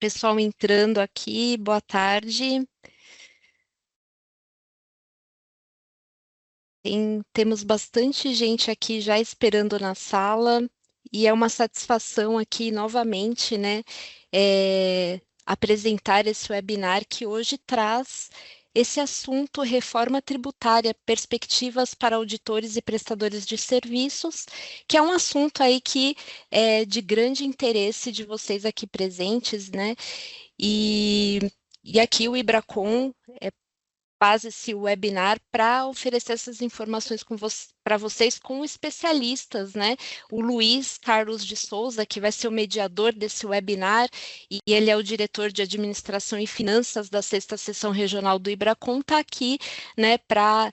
Pessoal entrando aqui, boa tarde. Temos bastante gente aqui já esperando na sala e é uma satisfação aqui novamente, né, apresentar esse webinar que hoje traz esse assunto reforma tributária, perspectivas para auditores e prestadores de serviços, que é um assunto aí que é de grande interesse de vocês aqui presentes, né? E, e aqui o Ibracon faz esse webinar para oferecer essas informações para vocês com especialistas, né? O Luiz Carlos de Souza, que vai ser o mediador desse webinar, e ele é o diretor de Administração e Finanças da Sexta Seção Regional do Ibracon, está aqui, né, para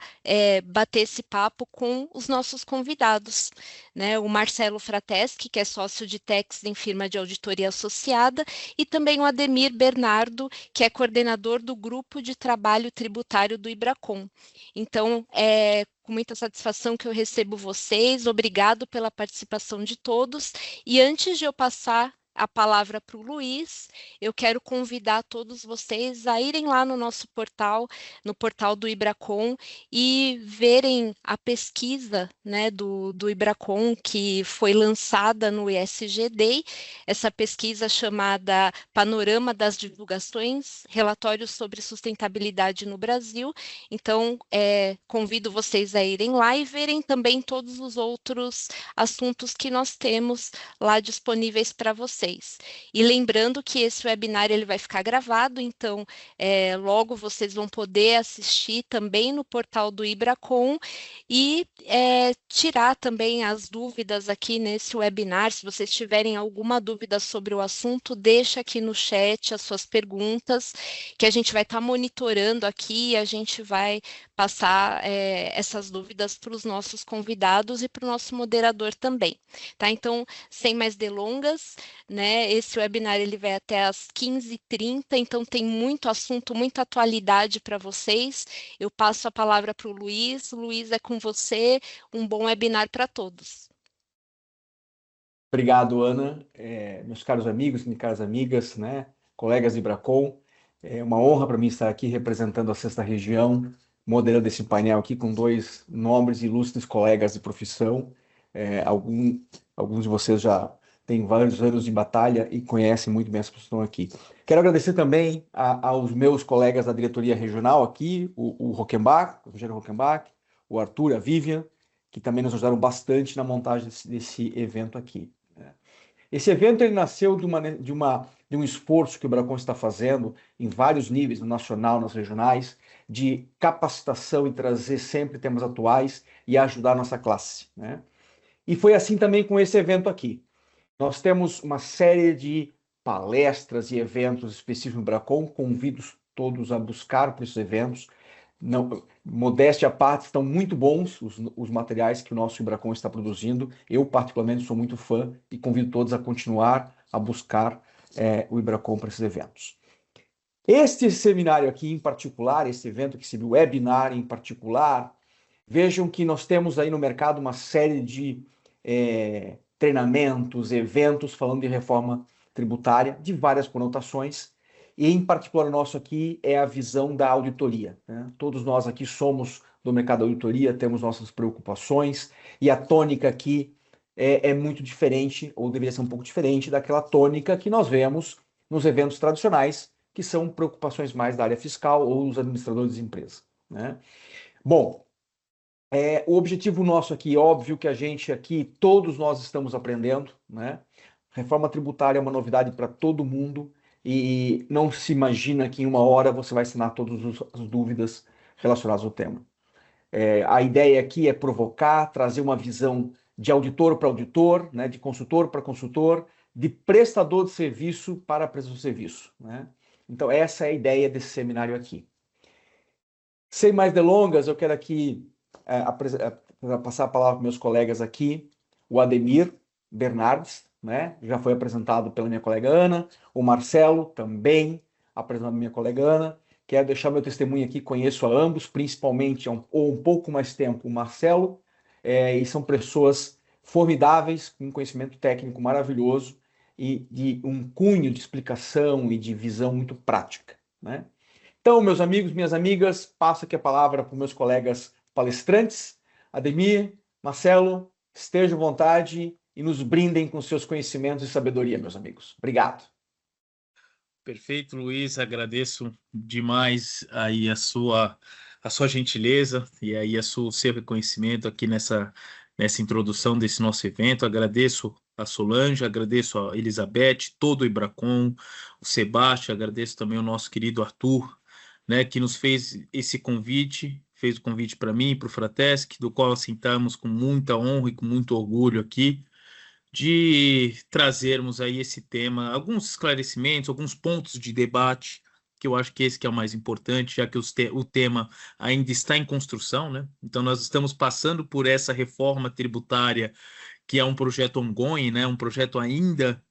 bater esse papo com os nossos convidados, né? O Marcelo Frateschi, que é sócio de Tax em firma de auditoria associada, e também o Ademir Bernardo, que é coordenador do Grupo de Trabalho Tributário do Ibracon. Então, é com muita satisfação que eu recebo vocês, obrigado pela participação de todos. E antes de eu passar a palavra para o Luiz, eu quero convidar todos vocês a irem lá no nosso portal, no portal do Ibracon, e verem a pesquisa, né, do Ibracon, que foi lançada no ESG Day, essa pesquisa chamada Panorama das Divulgações, Relatórios sobre Sustentabilidade no Brasil. Então, convido vocês a irem lá e verem também todos os outros assuntos que nós temos lá disponíveis para vocês. E lembrando que esse webinar ele vai ficar gravado, então logo vocês vão poder assistir também no portal do Ibracon e tirar também as dúvidas aqui nesse webinar. Se vocês tiverem alguma dúvida sobre o assunto, deixa aqui no chat as suas perguntas, que a gente vai estar monitorando aqui e a gente vai passar essas dúvidas para os nossos convidados e para o nosso moderador também. Tá? Então, sem mais delongas, né, esse webinar ele vai até às 15h30, então tem muito assunto, muita atualidade para vocês. Eu passo a palavra para o Luiz. Luiz, é com você. Um bom webinar para todos. Obrigado, Ana. Meus caros amigos, minhas caras amigas, né, colegas de Ibracon, é uma honra para mim estar aqui representando a Sexta Região, moderando esse painel aqui com dois nobres e ilustres colegas de profissão. Alguns de vocês já têm vários anos de batalha e conhecem muito bem essa profissão aqui. Quero agradecer também aos meus colegas da diretoria regional aqui, o Rockenbach, o Rogério Rockenbach, o Arthur, a Vivian, que também nos ajudaram bastante na montagem desse evento aqui. Esse evento ele nasceu de um esforço que o Ibracon está fazendo em vários níveis, no nacional, nas regionais, de capacitação e trazer sempre temas atuais e ajudar a nossa classe, né? E foi assim também com esse evento aqui. Nós temos uma série de palestras e eventos específicos no Ibracon, convido todos a buscar por esses eventos. Não, modéstia à parte, estão muito bons os materiais que o nosso Ibracon está produzindo. Eu, particularmente, sou muito fã e convido todos a continuar a buscar o Ibracon para esses eventos. Este seminário aqui em particular, esse evento que se viu, webinar em particular, vejam que nós temos aí no mercado uma série de treinamentos, eventos falando de reforma tributária, de várias conotações, e em particular o nosso aqui é a visão da auditoria, né? Todos nós aqui somos do mercado da auditoria, temos nossas preocupações, e a tônica aqui é muito diferente, ou deveria ser um pouco diferente, daquela tônica que nós vemos nos eventos tradicionais, que são preocupações mais da área fiscal ou dos administradores de empresa, né? Bom, o objetivo nosso aqui, óbvio que a gente aqui, todos nós estamos aprendendo, né? Reforma tributária é uma novidade para todo mundo e não se imagina que em uma hora você vai sanar todas as dúvidas relacionadas ao tema. A ideia aqui é provocar, trazer uma visão de auditor para auditor, né? De consultor para consultor, de prestador de serviço para prestador de serviço, né? Então essa é a ideia desse seminário aqui. Sem mais delongas, eu quero aqui passar a palavra para meus colegas aqui, o Ademir Bernardes, né? Já foi apresentado pela minha colega Ana, o Marcelo também, apresentado pela minha colega Ana. Quero deixar meu testemunho aqui, conheço a ambos, principalmente há um pouco mais tempo o Marcelo, e são pessoas formidáveis, com conhecimento técnico maravilhoso, e de um cunho de explicação e de visão muito prática, né? Então, meus amigos, minhas amigas, passo aqui a palavra para os meus colegas palestrantes. Ademir, Marcelo, estejam à vontade e nos brindem com seus conhecimentos e sabedoria, meus amigos. Obrigado. Perfeito, Luiz. Agradeço demais aí a sua gentileza e aí o seu reconhecimento aqui nessa introdução desse nosso evento. Agradeço a Solange, agradeço a Elizabeth, todo o Ibracon, o Sebastião, agradeço também o nosso querido Arthur, né, que nos fez esse convite, fez o convite para mim, para o Fratesc, do qual aceitamos com muita honra e com muito orgulho aqui, de trazermos aí esse tema, alguns esclarecimentos, alguns pontos de debate, que eu acho que esse que é o mais importante, já que o tema ainda está em construção, né? Então nós estamos passando por essa reforma tributária, que é um projeto ongoing, né? Um projeto ainda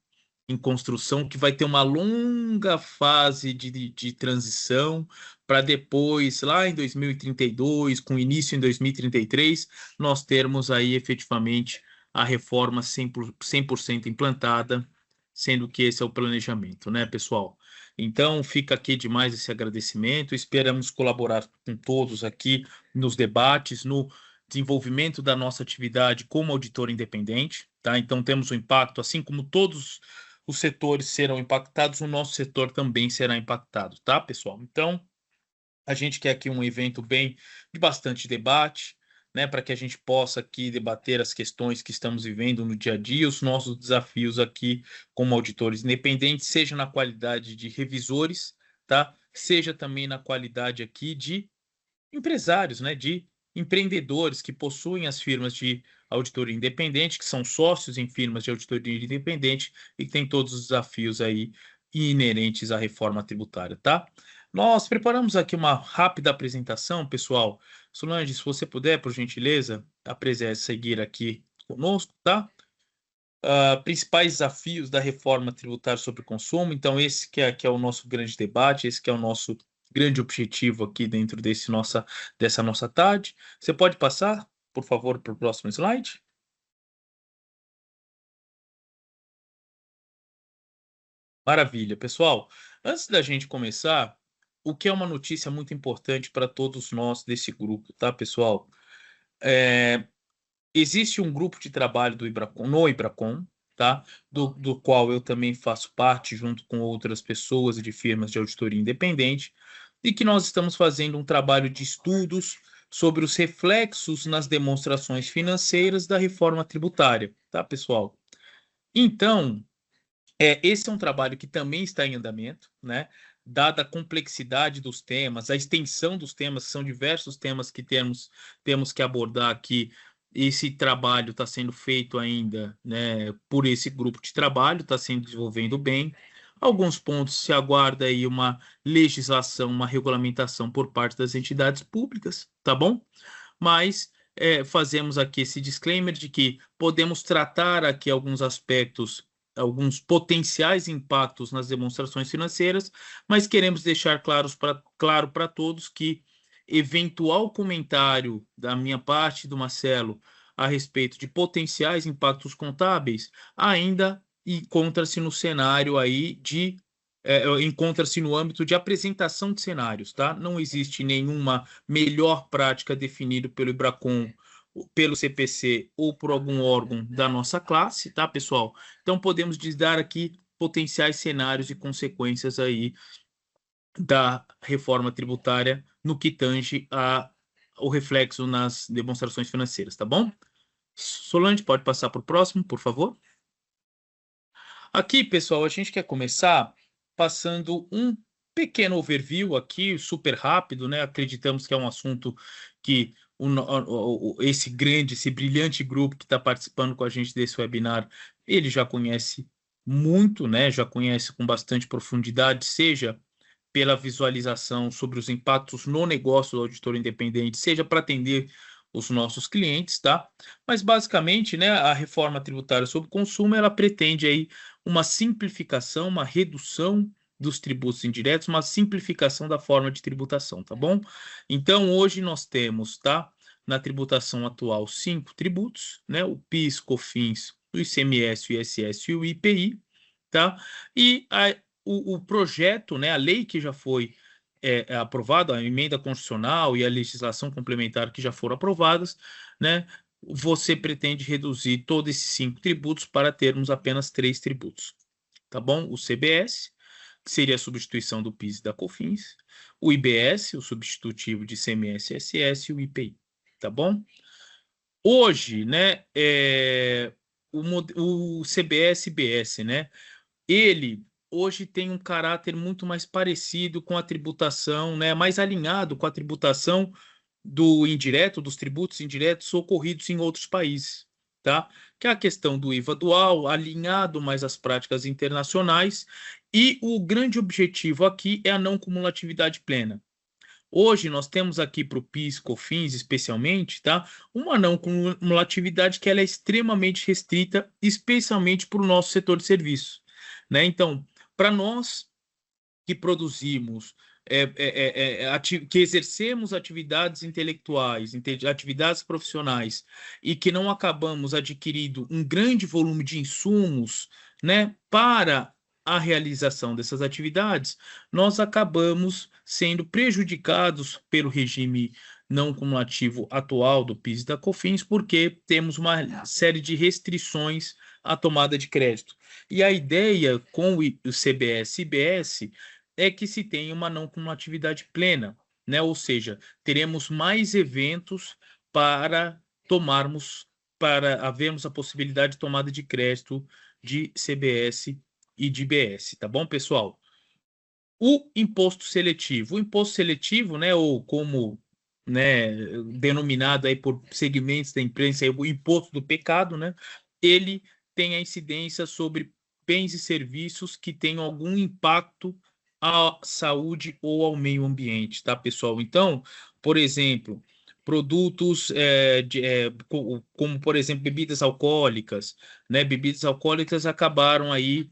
em construção, que vai ter uma longa fase de transição, para depois, lá em 2032, com início em 2033, nós termos aí efetivamente a reforma 100% implantada, sendo que esse é o planejamento, né, pessoal? Então, fica aqui demais esse agradecimento, esperamos colaborar com todos aqui nos debates, no desenvolvimento da nossa atividade como auditor independente, tá? Então, temos um impacto, assim como todos os setores serão impactados, o nosso setor também será impactado, tá, pessoal? Então, a gente quer aqui um evento bem de bastante debate, né, para que a gente possa aqui debater as questões que estamos vivendo no dia a dia, os nossos desafios aqui como auditores independentes, seja na qualidade de revisores, tá? Seja também na qualidade aqui de empresários, né, de empreendedores que possuem as firmas de auditoria independente, que são sócios em firmas de auditoria independente e que têm todos os desafios aí inerentes à reforma tributária, tá? Nós preparamos aqui uma rápida apresentação, pessoal. Solange, se você puder, por gentileza, seguir aqui conosco, tá? Principais desafios da reforma tributária sobre o consumo. Então, esse que é o nosso grande debate, esse que é o nosso grande objetivo aqui dentro dessa nossa tarde. Você pode passar, por favor, para o próximo slide? Maravilha, pessoal. Antes da gente começar, o que é uma notícia muito importante para todos nós desse grupo, tá, pessoal? Existe um grupo de trabalho do Ibracon, no Ibracon, tá? Do qual eu também faço parte, junto com outras pessoas de firmas de auditoria independente, e que nós estamos fazendo um trabalho de estudos sobre os reflexos nas demonstrações financeiras da reforma tributária, tá, pessoal? Então, esse é um trabalho que também está em andamento, né? Dada a complexidade dos temas, a extensão dos temas, são diversos temas que temos que abordar aqui. Esse trabalho está sendo feito ainda, né, por esse grupo de trabalho, está sendo desenvolvendo bem. Alguns pontos se aguarda aí uma legislação, uma regulamentação por parte das entidades públicas, tá bom? Mas fazemos aqui esse disclaimer de que podemos tratar aqui alguns aspectos, alguns potenciais impactos nas demonstrações financeiras, mas queremos deixar claro para todos que eventual comentário da minha parte, do Marcelo, a respeito de potenciais impactos contábeis, ainda encontra-se no cenário aí encontra-se no âmbito de apresentação de cenários, tá? Não existe nenhuma melhor prática definida pelo Ibracon, pelo CPC ou por algum órgão da nossa classe, tá, pessoal? Então podemos dar aqui potenciais cenários e consequências aí da reforma tributária no que tange o reflexo nas demonstrações financeiras, tá bom? Solange, pode passar para o próximo, por favor? Aqui, pessoal, a gente quer começar passando um pequeno overview aqui, super rápido, né? Acreditamos que é um assunto que esse brilhante grupo que está participando com a gente desse webinar, ele já conhece muito, né? Já conhece com bastante profundidade, seja pela visualização sobre os impactos no negócio do auditor independente, seja para atender os nossos clientes, tá? Mas basicamente, né, a reforma tributária sobre o consumo, ela pretende aí uma simplificação, uma redução dos tributos indiretos, uma simplificação da forma de tributação, tá bom? Então, hoje nós temos, tá, na tributação atual, 5 tributos, né? O PIS, COFINS, o ICMS, o ISS e o IPI. tá? E o projeto, né, a lei que já foi aprovada, a emenda constitucional e a legislação complementar que já foram aprovadas, né, você pretende reduzir todos esses 5 tributos para termos apenas 3 tributos, tá bom? O CBS, que seria a substituição do PIS e da COFINS, o IBS, o substitutivo de ICMS e ISS, e o IPI, tá bom? Hoje, né, o CBS-IBS, né, ele hoje tem um caráter muito mais parecido com a tributação, né, mais alinhado com a tributação do indireto, dos tributos indiretos ocorridos em outros países, tá? Que é a questão do IVA dual, alinhado mais às práticas internacionais, e o grande objetivo aqui é a não cumulatividade plena. Hoje nós temos aqui para o PIS, COFINS especialmente, tá? Uma não cumulatividade que ela é extremamente restrita, especialmente para o nosso setor de serviços, né? Então, para nós que produzimos, que exercemos atividades intelectuais, atividades profissionais, e que não acabamos adquirindo um grande volume de insumos, né, para a realização dessas atividades, nós acabamos sendo prejudicados pelo regime não cumulativo atual do PIS e da COFINS, porque temos uma série de restrições à tomada de crédito. E a ideia com o CBS e IBS é que se tenha uma não cumulatividade plena, né? Ou seja, teremos mais eventos para havermos a possibilidade de tomada de crédito de CBS e de IBS, tá bom, pessoal? O imposto seletivo, né, ou como, né, denominado aí por segmentos da imprensa, o imposto do pecado, né, ele tem a incidência sobre bens e serviços que tenham algum impacto à saúde ou ao meio ambiente, tá, pessoal? Então, por exemplo, produtos como, por exemplo, bebidas alcoólicas, né? Bebidas alcoólicas acabaram aí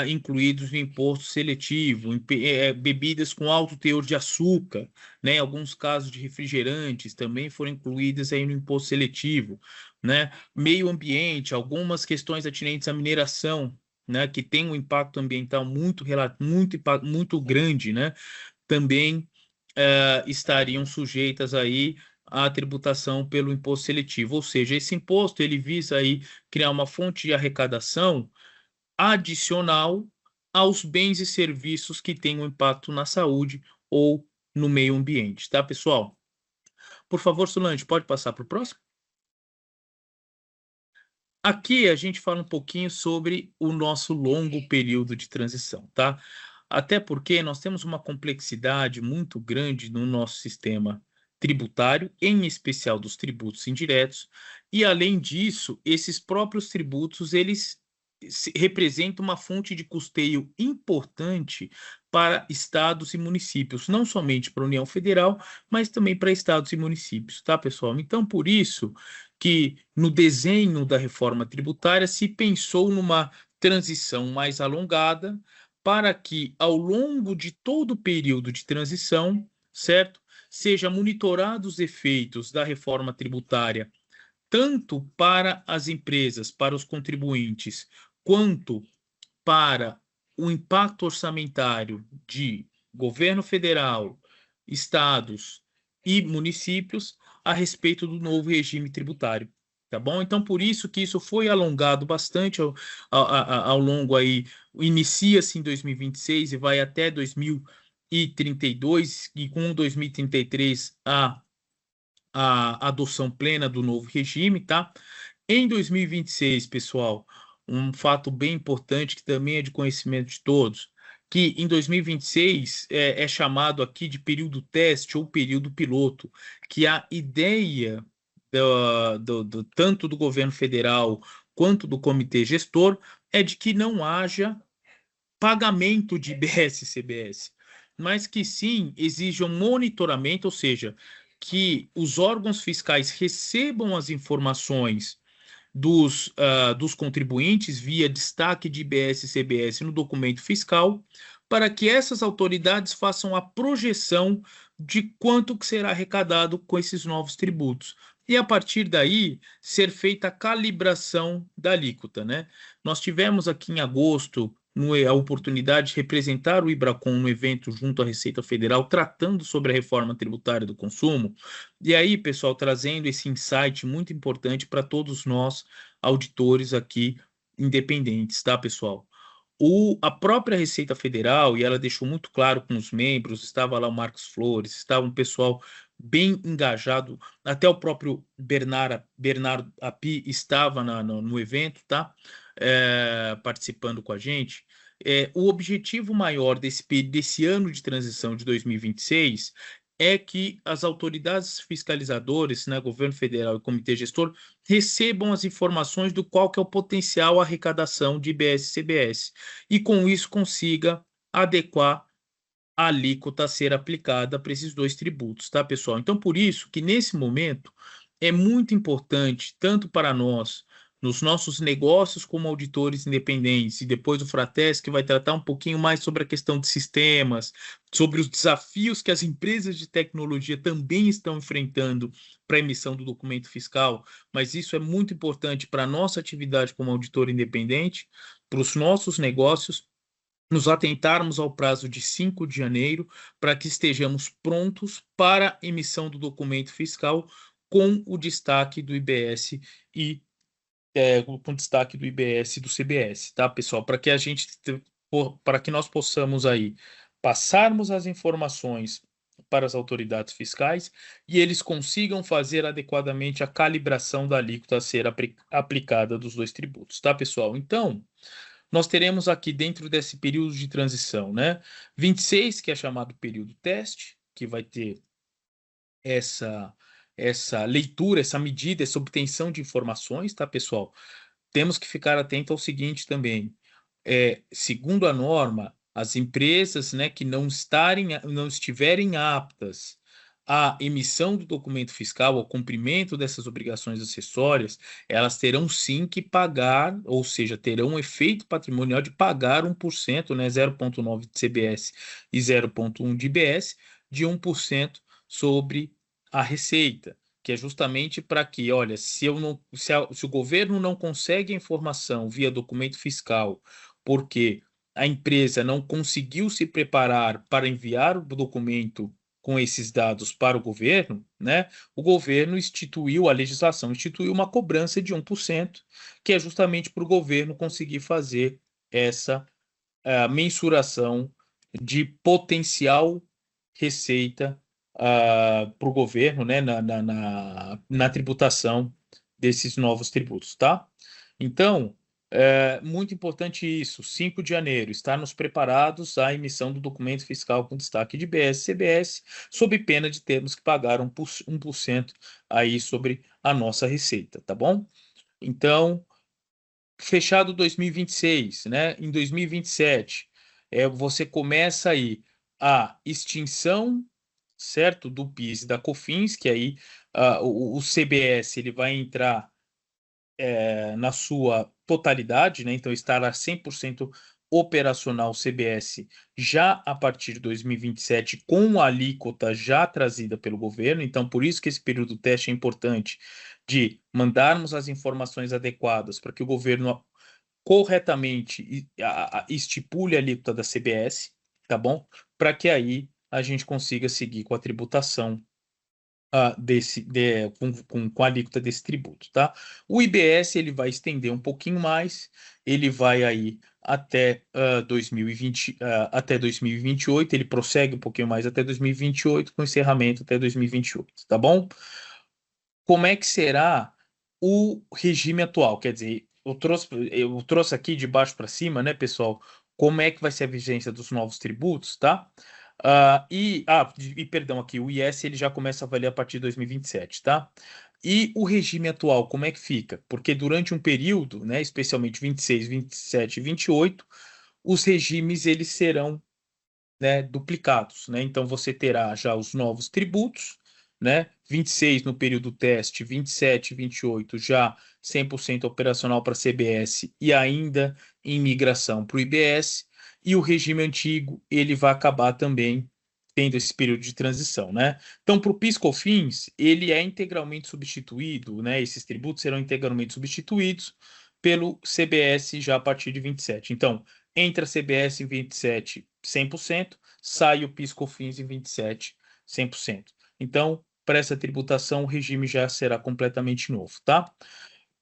incluídos no imposto seletivo, bebidas com alto teor de açúcar, né? Alguns casos de refrigerantes também foram incluídas aí no imposto seletivo, né? Meio ambiente, algumas questões atinentes à mineração, né, que tem um impacto ambiental muito grande, né, também estariam sujeitas aí à tributação pelo imposto seletivo. Ou seja, esse imposto ele visa aí criar uma fonte de arrecadação adicional aos bens e serviços que têm um impacto na saúde ou no meio ambiente, tá, pessoal? Por favor, Solange, pode passar para o próximo? Aqui a gente fala um pouquinho sobre o nosso longo período de transição, tá? Até porque nós temos uma complexidade muito grande no nosso sistema tributário, em especial dos tributos indiretos, e além disso, esses próprios tributos, eles representam uma fonte de custeio importante para estados e municípios, não somente para a União Federal, mas também para estados e municípios, tá, pessoal? Então, por isso que no desenho da reforma tributária se pensou numa transição mais alongada para que, ao longo de todo o período de transição, certo, seja monitorados os efeitos da reforma tributária tanto para as empresas, para os contribuintes, quanto para o impacto orçamentário de governo federal, estados e municípios a respeito do novo regime tributário, tá bom? Então, por isso que isso foi alongado bastante ao longo aí, inicia-se em 2026 e vai até 2032, e com 2033 a adoção plena do novo regime, tá? Em 2026, pessoal, um fato bem importante que também é de conhecimento de todos, que em 2026 é chamado aqui de período teste ou período piloto, que a ideia tanto do governo federal quanto do comitê gestor é de que não haja pagamento de IBS e CBS, mas que sim exija um monitoramento, ou seja, que os órgãos fiscais recebam as informações dos contribuintes via destaque de IBS e CBS no documento fiscal, para que essas autoridades façam a projeção de quanto que será arrecadado com esses novos tributos. E a partir daí ser feita a calibração da alíquota, né? Nós tivemos aqui em agosto a oportunidade de representar o Ibracon no evento junto à Receita Federal, tratando sobre a reforma tributária do consumo. E aí, pessoal, trazendo esse insight muito importante para todos nós, auditores aqui independentes, tá, pessoal? A própria Receita Federal, e ela deixou muito claro com os membros, estava lá o Marcos Flores, estava um pessoal bem engajado, até o próprio Bernardo Api estava no evento, tá? Participando com a gente. O objetivo maior desse ano de transição de 2026 é que as autoridades fiscalizadoras, né, governo federal e comitê gestor, recebam as informações do qual que é o potencial arrecadação de IBS e CBS, e com isso consiga adequar a alíquota a ser aplicada para esses dois tributos, tá, pessoal? Então, por isso que nesse momento é muito importante, tanto para nós, nos nossos negócios como auditores independentes, e depois o Frates, que vai tratar um pouquinho mais sobre a questão de sistemas, sobre os desafios que as empresas de tecnologia também estão enfrentando para a emissão do documento fiscal, mas isso é muito importante para a nossa atividade como auditor independente, para os nossos negócios, nos atentarmos ao prazo de 5 de janeiro para que estejamos prontos para a emissão do documento fiscal com o destaque do IBS e com destaque do IBS e do CBS, tá, pessoal? Para que nós possamos aí passarmos as informações para as autoridades fiscais e eles consigam fazer adequadamente a calibração da alíquota a ser aplicada dos dois tributos, tá, pessoal? Então, nós teremos aqui dentro desse período de transição, né, 26, que é chamado período teste, que vai ter essa leitura, essa medida, essa obtenção de informações, tá, pessoal? Temos que ficar atento ao seguinte também, segundo a norma, as empresas, né, que não estiverem aptas à emissão do documento fiscal, ao cumprimento dessas obrigações acessórias, elas terão sim que pagar, ou seja, terão um efeito patrimonial de pagar 1%, né, 0,9 de CBS e 0,1 de IBS, de 1% sobre a receita, que é justamente para que, olha, se o governo não consegue a informação via documento fiscal, porque a empresa não conseguiu se preparar para enviar o documento com esses dados para o governo, né? O governo a legislação instituiu uma cobrança de 1%, que é justamente para o governo conseguir fazer essa mensuração de potencial receita para o governo, né, na tributação desses novos tributos, tá? Então, é muito importante isso, 5 de janeiro, estarmos preparados à emissão do documento fiscal com destaque de IBS e CBS, sob pena de termos que pagar 1% aí sobre a nossa receita, tá bom? Então, fechado 2026, né? Em 2027, você começa aí a extinção, certo, do PIS e da COFINS, que aí o CBS ele vai entrar na sua totalidade, né? Então estará 100% operacional o CBS já a partir de 2027, com a alíquota já trazida pelo governo. Então, por isso que esse período teste é importante, de mandarmos as informações adequadas para que o governo corretamente estipule a alíquota da CBS, tá bom? Para que aí a gente consiga seguir com a tributação com a alíquota desse tributo, tá? O IBS ele vai estender um pouquinho mais, ele vai aí até 2020, até 2028, ele prossegue um pouquinho mais até 2028, com encerramento até 2028, tá bom? Como é que será o regime atual? Quer dizer, eu trouxe aqui de baixo para cima, né, pessoal, como é que vai ser a vigência dos novos tributos, tá? Perdão, aqui, o IS ele já começa a valer a partir de 2027, tá? E o regime atual, como é que fica? Porque durante um período, né, especialmente 26, 27 e 28, os regimes eles serão, né, duplicados, né? Então você terá já os novos tributos, né? 26 no período teste, 27 e 28 já 100% operacional para a CBS e ainda em migração para o IBS, e o regime antigo ele vai acabar também tendo esse período de transição, né? Então, para o PIS/COFINS, ele é integralmente substituído, né? Esses tributos serão integralmente substituídos pelo CBS já a partir de 27. Então, entra a CBS em 27, 100%, sai o PIS/COFINS em 27, 100%. Então, para essa tributação, o regime já será completamente novo, tá?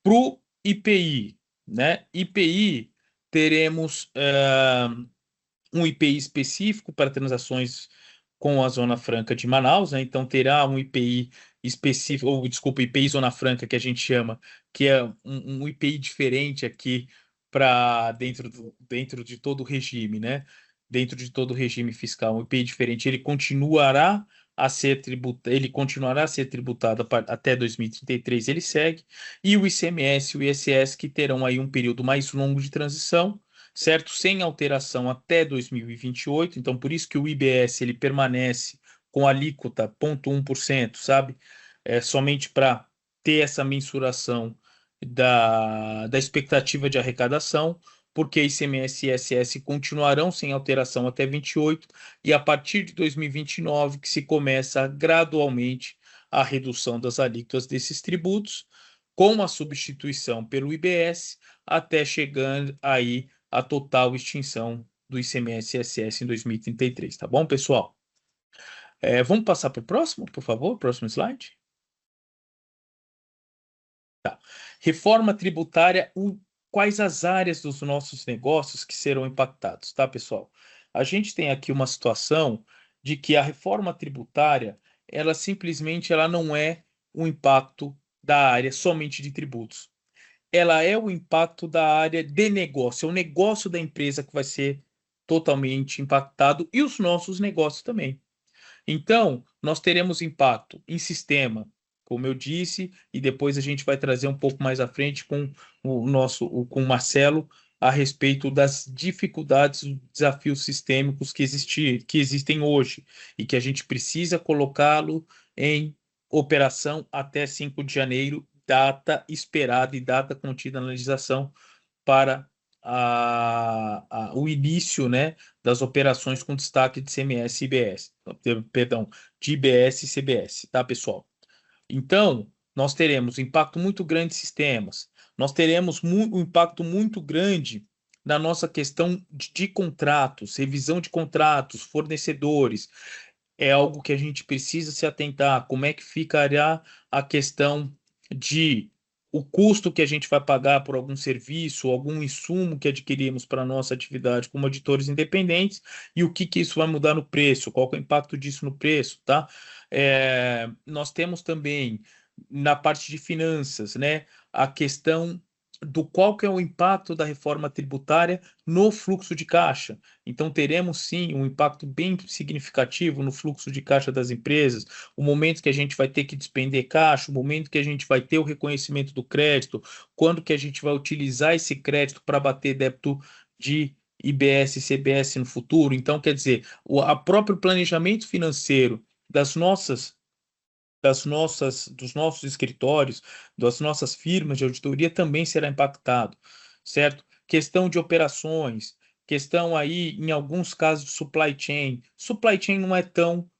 Para o IPI, né? IPI, teremos um IPI específico para transações com a Zona Franca de Manaus, né? Então terá um IPI específico, ou desculpa, IPI Zona Franca que a gente chama, que é um IPI diferente aqui para dentro de todo o regime, né? Dentro de todo o regime fiscal, um IPI diferente, ele continuará a ser tributado até 2033, ele segue, e o ICMS e o ISS que terão aí um período mais longo de transição, certo? Sem alteração até 2028, então por isso que o IBS ele permanece com alíquota 0,1%, sabe? Somente para ter essa mensuração da expectativa de arrecadação, porque ICMS e ISS continuarão sem alteração até 28, e a partir de 2029 que se começa gradualmente a redução das alíquotas desses tributos, com a substituição pelo IBS, até chegando aí a total extinção do ICMS e ISS em 2033, tá bom, pessoal? Vamos passar para o próximo, por favor, próximo slide. Tá. Reforma tributária, quais as áreas dos nossos negócios que serão impactados, tá, pessoal? A gente tem aqui uma situação de que a reforma tributária, ela simplesmente ela não é o impacto da área somente de tributos. Ela é o impacto da área de negócio, é o negócio da empresa que vai ser totalmente impactado e os nossos negócios também. Então, nós teremos impacto em sistema, como eu disse, e depois a gente vai trazer um pouco mais à frente com com o Marcelo a respeito das dificuldades, desafios sistêmicos que existem hoje e que a gente precisa colocá-lo em operação até 5 de janeiro, data esperada e data contida na legislação para o início, né, das operações com destaque de CMS e IBS, perdão, de IBS e CBS, tá, pessoal? Então, nós teremos impacto muito grande em sistemas, nós teremos um impacto muito grande na nossa questão de contratos, revisão de contratos, fornecedores, é algo que a gente precisa se atentar, como é que ficará a questão de o custo que a gente vai pagar por algum serviço, algum insumo que adquirimos para a nossa atividade como auditores independentes e o que isso vai mudar no preço, qual é o impacto disso no preço, tá? Nós temos também na parte de finanças, né, a questão do qual que é o impacto da reforma tributária no fluxo de caixa. Então, teremos sim um impacto bem significativo no fluxo de caixa das empresas, o momento que a gente vai ter que despender caixa, o momento que a gente vai ter o reconhecimento do crédito, quando que a gente vai utilizar esse crédito para bater débito de IBS e CBS no futuro. Então, quer dizer, o próprio planejamento financeiro dos nossos escritórios, das nossas firmas de auditoria também será impactado, certo? Questão de operações, questão aí, em alguns casos, de supply chain. Supply chain não é tão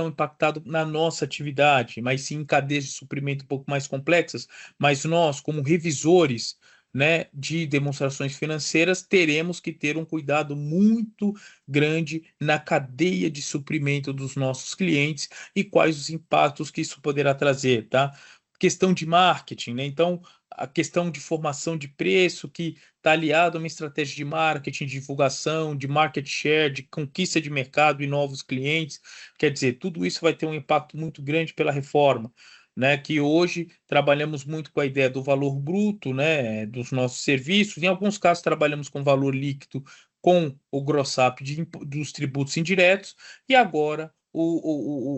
impactado na nossa atividade, mas sim em cadeias de suprimento um pouco mais complexas, mas nós, como revisores, né, de demonstrações financeiras, teremos que ter um cuidado muito grande na cadeia de suprimento dos nossos clientes e quais os impactos que isso poderá trazer, tá? Questão de marketing, né? Então, a questão de formação de preço que está aliado a uma estratégia de marketing, de divulgação, de market share, de conquista de mercado e novos clientes. Quer dizer, tudo isso vai ter um impacto muito grande pela reforma, né? Que hoje trabalhamos muito com a ideia do valor bruto, né? Dos nossos serviços. Em alguns casos, trabalhamos com valor líquido com o gross-up dos tributos indiretos, e agora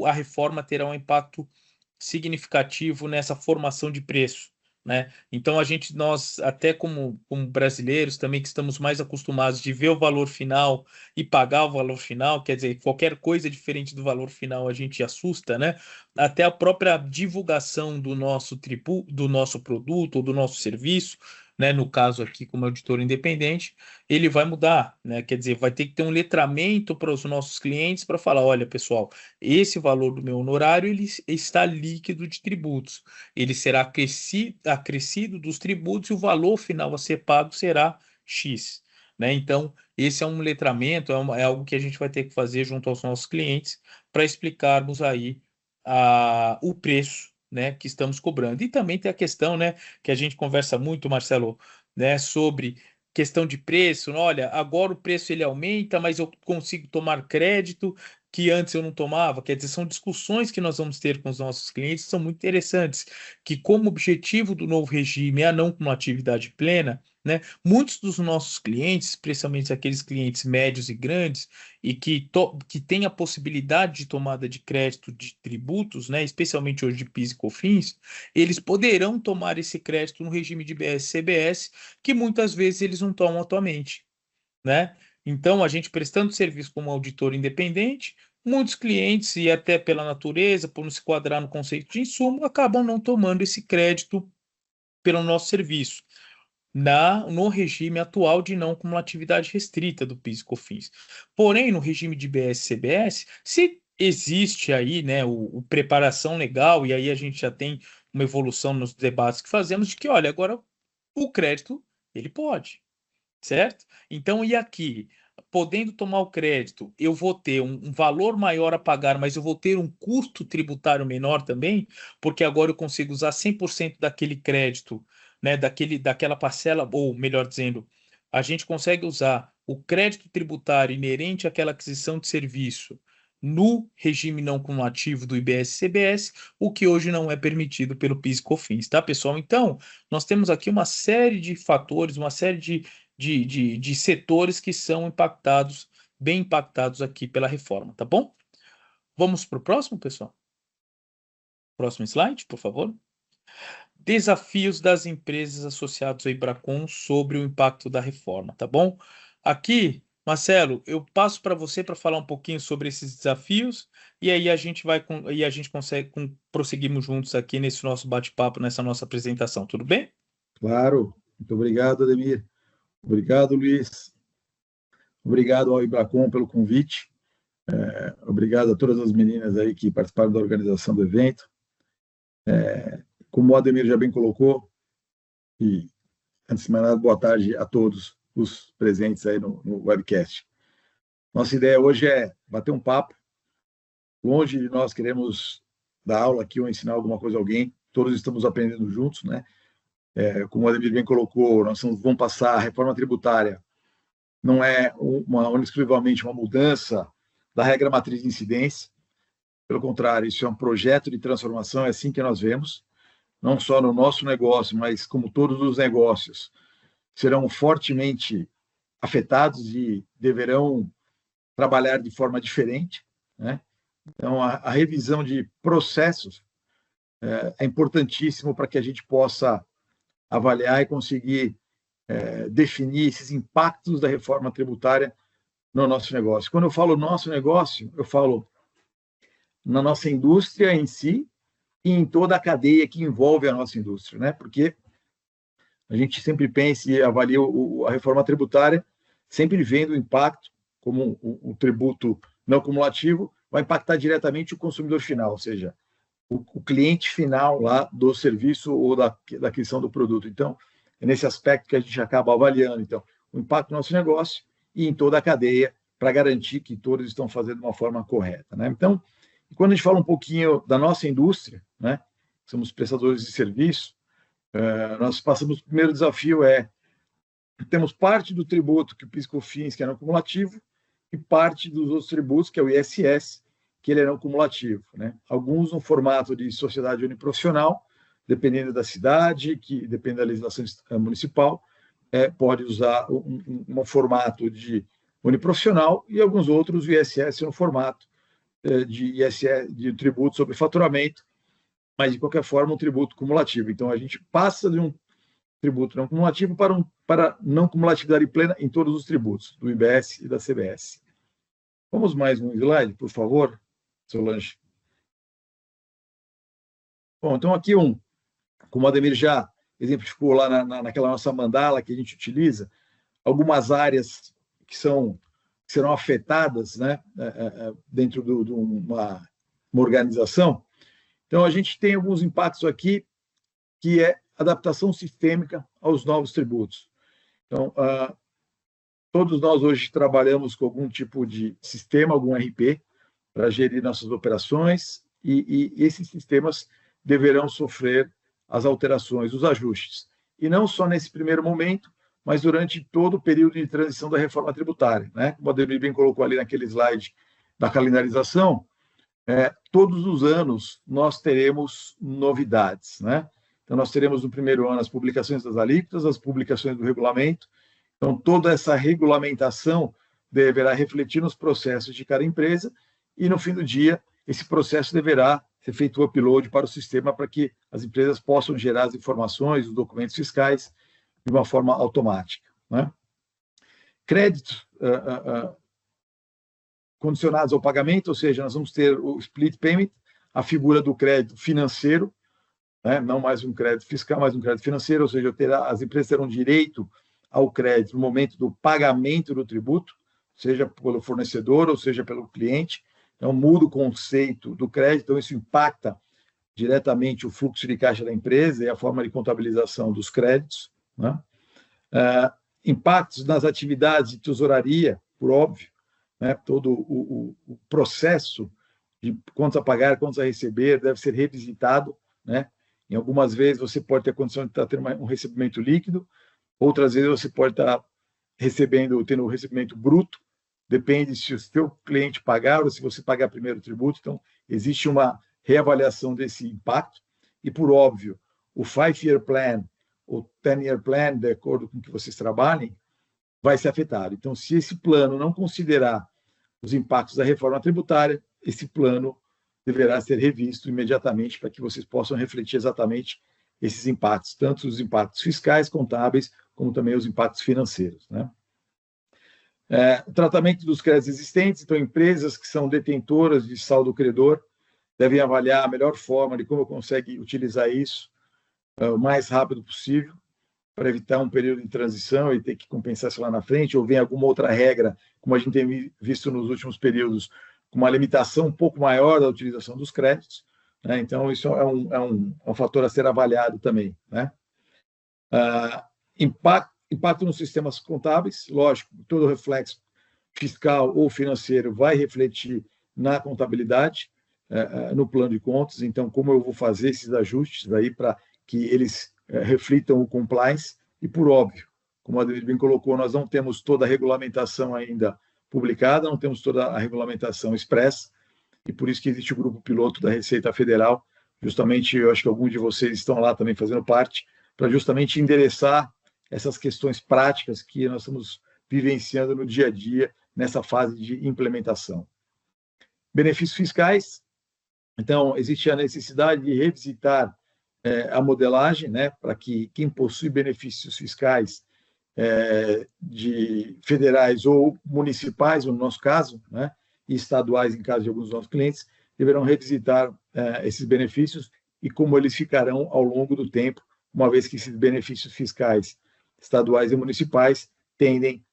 a reforma terá um impacto significativo nessa formação de preço, né? Então nós até como brasileiros também que estamos mais acostumados de ver o valor final e pagar o valor final, quer dizer, qualquer coisa diferente do valor final a gente assusta, né? Até a própria divulgação do nosso produto ou do nosso serviço, né? No caso aqui como auditor independente, ele vai mudar, né? Quer dizer, vai ter que ter um letramento para os nossos clientes para falar, olha, pessoal, esse valor do meu honorário ele está líquido de tributos. Ele será acrescido dos tributos e o valor final a ser pago será X. né? Então, esse é um letramento, é algo que a gente vai ter que fazer junto aos nossos clientes para explicarmos aí o preço, né, que estamos cobrando. E também tem a questão, né, que a gente conversa muito, Marcelo, né, sobre questão de preço. Olha, agora o preço ele aumenta, mas eu consigo tomar crédito que antes eu não tomava. Quer dizer, são discussões que nós vamos ter com os nossos clientes, são muito interessantes, que como objetivo do novo regime é a não cumulatividade plena, né? Muitos dos nossos clientes, especialmente aqueles clientes médios e grandes, e que têm a possibilidade de tomada de crédito de tributos, né? Especialmente hoje de PIS e COFINS, eles poderão tomar esse crédito no regime de BS-CBS, que muitas vezes eles não tomam atualmente, né? Então, a gente prestando serviço como auditor independente, muitos clientes, e até pela natureza, por não se quadrar no conceito de insumo, acabam não tomando esse crédito pelo nosso serviço no regime atual de não cumulatividade restrita do PIS e COFINS. Porém, no regime de BS-CBS, se existe aí, né, o preparação legal, e aí a gente já tem uma evolução nos debates que fazemos, de que, olha, agora o crédito, ele pode, certo? Então, e aqui? Podendo tomar o crédito, eu vou ter um valor maior a pagar, mas eu vou ter um custo tributário menor também, porque agora eu consigo usar 100% daquele crédito, né, daquela parcela, ou melhor dizendo, a gente consegue usar o crédito tributário inerente àquela aquisição de serviço no regime não cumulativo do IBS-CBS, o que hoje não é permitido pelo PIS e COFINS, tá, pessoal? Então, nós temos aqui uma série de fatores, uma série de setores que são impactados, bem impactados aqui pela reforma, tá bom? Vamos para o próximo, pessoal? Próximo slide, por favor. Desafios das empresas associadas ao IBRACON sobre o impacto da reforma, tá bom? Aqui, Marcelo, eu passo para você para falar um pouquinho sobre esses desafios e aí a gente consegue prosseguimos juntos aqui nesse nosso bate-papo, nessa nossa apresentação, tudo bem? Claro. Muito obrigado, Ademir. Obrigado, Luiz. Obrigado ao IBRACON pelo convite. Obrigado a todas as meninas aí que participaram da organização do evento. Como o Ademir já bem colocou, e antes de mais nada, boa tarde a todos os presentes aí no webcast. Nossa ideia hoje é bater um papo. Longe de nós queremos dar aula aqui ou ensinar alguma coisa a alguém. Todos estamos aprendendo juntos, né? Como o Ademir bem colocou, nós vamos passar a reforma tributária. Não é exclusivamente uma mudança da regra matriz de incidência. Pelo contrário, isso é um projeto de transformação, é assim que nós vemos. Não só no nosso negócio, mas como todos os negócios serão fortemente afetados e deverão trabalhar de forma diferente, né? Então, a revisão de processos é importantíssimo para que a gente possa avaliar e conseguir definir esses impactos da reforma tributária no nosso negócio. Quando eu falo nosso negócio, eu falo na nossa indústria em si e em toda a cadeia que envolve a nossa indústria, né? Porque a gente sempre pensa e avalia a reforma tributária sempre vendo o impacto, como o tributo não cumulativo vai impactar diretamente o consumidor final, ou seja, o cliente final lá do serviço ou da aquisição do produto. Então, é nesse aspecto que a gente acaba avaliando, então, o impacto no nosso negócio e em toda a cadeia para garantir que todos estão fazendo de uma forma correta, né? Então, quando a gente fala um pouquinho da nossa indústria, né, somos prestadores de serviço, nós passamos, o primeiro desafio temos parte do tributo que o PIS/COFINS, que é não cumulativo, e parte dos outros tributos, que é o ISS, que ele é não cumulativo, né? Alguns no formato de sociedade uniprofissional, dependendo da cidade, que depende da legislação municipal, pode usar um formato de uniprofissional, e alguns outros o ISS no formato de ISS, de tributo sobre faturamento, mas de qualquer forma um tributo cumulativo. Então a gente passa de um tributo não cumulativo para não cumulatividade plena em todos os tributos, do IBS e da CBS. Vamos mais um slide, por favor, Solange. Bom, então aqui como o Ademir já exemplificou lá naquela nossa mandala que a gente utiliza, algumas áreas que serão afetadas, né, dentro de uma organização. Então, a gente tem alguns impactos aqui, que é adaptação sistêmica aos novos tributos. Então, Todos nós hoje trabalhamos com algum tipo de sistema, algum RP, para gerir nossas operações, e esses sistemas deverão sofrer as alterações, os ajustes. E não só nesse primeiro momento, mas durante todo o período de transição da reforma tributária, né? Como o Ademir bem colocou ali naquele slide da calendarização, todos os anos nós teremos novidades, né? Então, nós teremos no primeiro ano as publicações das alíquotas, as publicações do regulamento. Então, toda essa regulamentação deverá refletir nos processos de cada empresa e, no fim do dia, esse processo deverá ser feito o upload para o sistema para que as empresas possam gerar as informações, os documentos fiscais, de uma forma automática, né? Créditos condicionados ao pagamento, ou seja, nós vamos ter o split payment, a figura do crédito financeiro, né? Não mais um crédito fiscal, mas um crédito financeiro, ou seja, as empresas terão direito ao crédito no momento do pagamento do tributo, seja pelo fornecedor ou seja pelo cliente. Então, muda o conceito do crédito, então isso impacta diretamente o fluxo de caixa da empresa e a forma de contabilização dos créditos, né? Impactos nas atividades de tesouraria, por óbvio, né? Todo o processo de contas a pagar, contas a receber deve ser revisitado, né? Em algumas vezes você pode ter a condição de estar tendo um recebimento líquido, outras vezes você pode estar tendo um recebimento bruto, depende se o seu cliente pagar ou se você pagar primeiro o tributo. Então, existe uma reavaliação desse impacto. E, por óbvio, o 5-year plan, o 10-year plan, de acordo com que vocês trabalhem, vai ser afetado. Então, se esse plano não considerar os impactos da reforma tributária, esse plano deverá ser revisto imediatamente para que vocês possam refletir exatamente esses impactos, tanto os impactos fiscais, contábeis, como também os impactos financeiros, né? O tratamento dos créditos existentes, então empresas que são detentoras de saldo credor devem avaliar a melhor forma de como consegue utilizar isso o mais rápido possível para evitar um período de transição e ter que compensar isso lá na frente, ou vem alguma outra regra, como a gente tem visto nos últimos períodos, com uma limitação um pouco maior da utilização dos créditos, né? Então, isso é um fator a ser avaliado também, né? Impacto nos sistemas contábeis, lógico, todo reflexo fiscal ou financeiro vai refletir na contabilidade, no plano de contas. Então, como eu vou fazer esses ajustes aí para que eles reflitam o compliance? E, por óbvio, como a Ademir bem colocou, nós não temos toda a regulamentação ainda publicada, não temos toda a regulamentação expressa, e por isso que existe o grupo piloto da Receita Federal, justamente, eu acho que alguns de vocês estão lá também fazendo parte, para justamente endereçar essas questões práticas que nós estamos vivenciando no dia a dia, nessa fase de implementação. Benefícios fiscais. Então, existe a necessidade de revisitar a modelagem, né, para que quem possui benefícios fiscais de federais ou municipais, no nosso caso, né, e estaduais, em caso de alguns dos nossos clientes, deverão revisitar esses benefícios e como eles ficarão ao longo do tempo, uma vez que esses benefícios fiscais estaduais e municipais tendem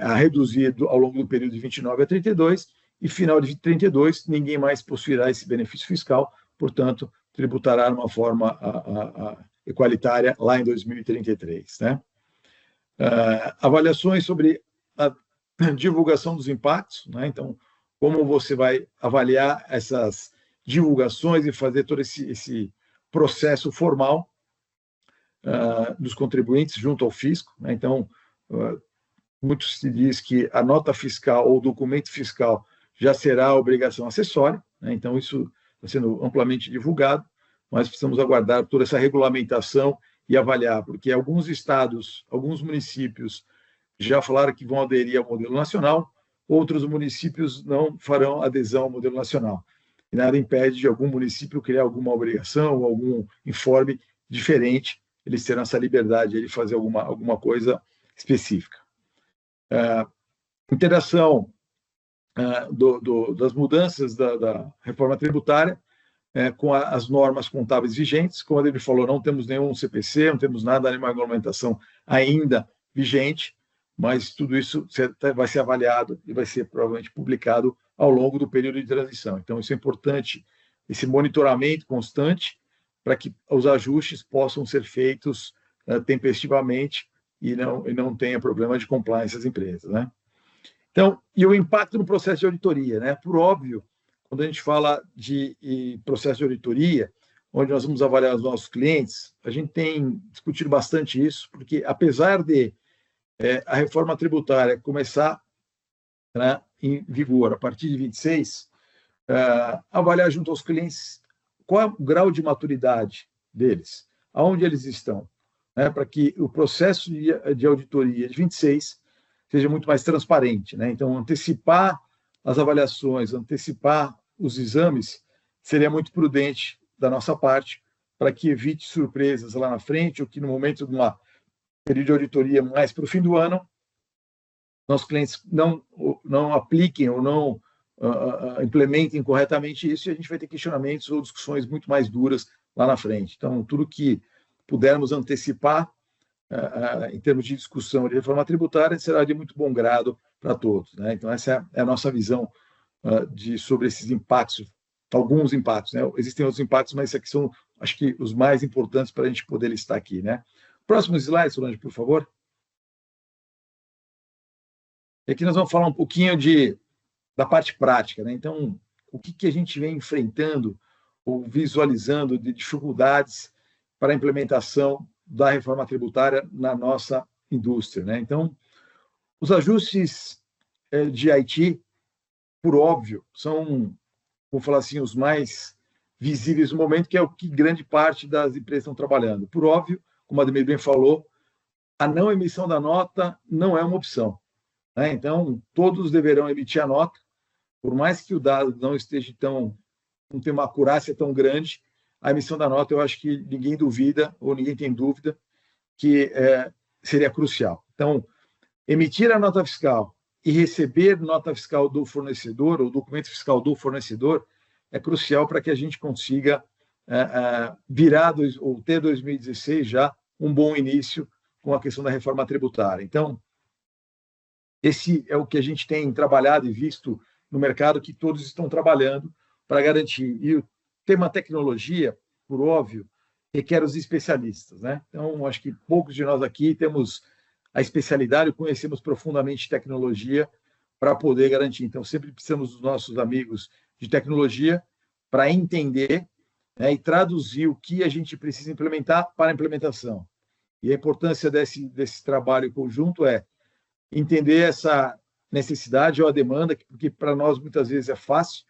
a reduzir ao longo do período de 29 a 32, e final de 32, ninguém mais possuirá esse benefício fiscal, portanto, tributará de uma forma equalitária lá em 2033, né? Avaliações sobre a divulgação dos impactos, né? Então, como você vai avaliar essas divulgações e fazer todo esse processo formal dos contribuintes junto ao fisco, né? Então, muito se diz que a nota fiscal ou o documento fiscal já será obrigação acessória, né? Então, isso está sendo amplamente divulgado, mas precisamos aguardar toda essa regulamentação e avaliar, porque alguns estados, alguns municípios já falaram que vão aderir ao modelo nacional, outros municípios não farão adesão ao modelo nacional. E nada impede de algum município criar alguma obrigação ou algum informe diferente, eles terão essa liberdade de fazer alguma coisa específica. Interação das mudanças da reforma tributária com as normas contábeis vigentes. Como a Ademir falou, não temos nenhum CPC, não temos nada, nenhuma regulamentação ainda vigente, mas tudo isso vai ser avaliado e vai ser provavelmente publicado ao longo do período de transição. Então, isso é importante, esse monitoramento constante, para que os ajustes possam ser feitos tempestivamente e não tenha problema de compliance as empresas, né? Então, e o impacto no processo de auditoria, né? Por óbvio, quando a gente fala de processo de auditoria, onde nós vamos avaliar os nossos clientes, a gente tem discutido bastante isso, porque apesar de a reforma tributária começar, né, em vigor a partir de 26, avaliar junto aos clientes qual é o grau de maturidade deles, aonde eles estão, né, para que o processo de auditoria de 26 seja muito mais transparente, né? Então, antecipar as avaliações, antecipar os exames, seria muito prudente da nossa parte, para que evite surpresas lá na frente, ou que no momento de uma período de auditoria mais para o fim do ano, nossos clientes não apliquem ou não implementem corretamente isso, e a gente vai ter questionamentos ou discussões muito mais duras lá na frente. Então, tudo que pudermos antecipar em termos de discussão de reforma tributária será de muito bom grado para todos, né? Então, essa é a nossa visão sobre esses impactos, alguns impactos, né? Existem outros impactos, mas esses aqui são, acho que, os mais importantes para a gente poder listar aqui, né? Próximo slide, Solange, por favor. E aqui nós vamos falar um pouquinho da parte prática, né? Então, o que a gente vem enfrentando ou visualizando de dificuldades para a implementação da reforma tributária na nossa indústria, né? Então, os ajustes de IT, por óbvio, são, vou falar assim, os mais visíveis no momento, que é o que grande parte das empresas estão trabalhando. Por óbvio, como a Ademir bem falou, a não emissão da nota não é uma opção, né? Então, todos deverão emitir a nota, por mais que o dado não esteja não tenha uma acurácia tão grande, a emissão da nota, eu acho que ninguém duvida, ou ninguém tem dúvida, que seria crucial. Então, emitir a nota fiscal e receber nota fiscal do fornecedor, ou documento fiscal do fornecedor, é crucial para que a gente consiga virar ou ter 2016 já um bom início com a questão da reforma tributária. Então, esse é o que a gente tem trabalhado e visto no mercado, que todos estão trabalhando para garantir. E o tema tecnologia, por óbvio, requer os especialistas, né? Então, acho que poucos de nós aqui temos a especialidade, conhecemos profundamente tecnologia para poder garantir. Então, sempre precisamos dos nossos amigos de tecnologia para entender, né, e traduzir o que a gente precisa implementar para a implementação. E a importância desse trabalho conjunto é entender essa necessidade ou a demanda, porque para nós muitas vezes é fácil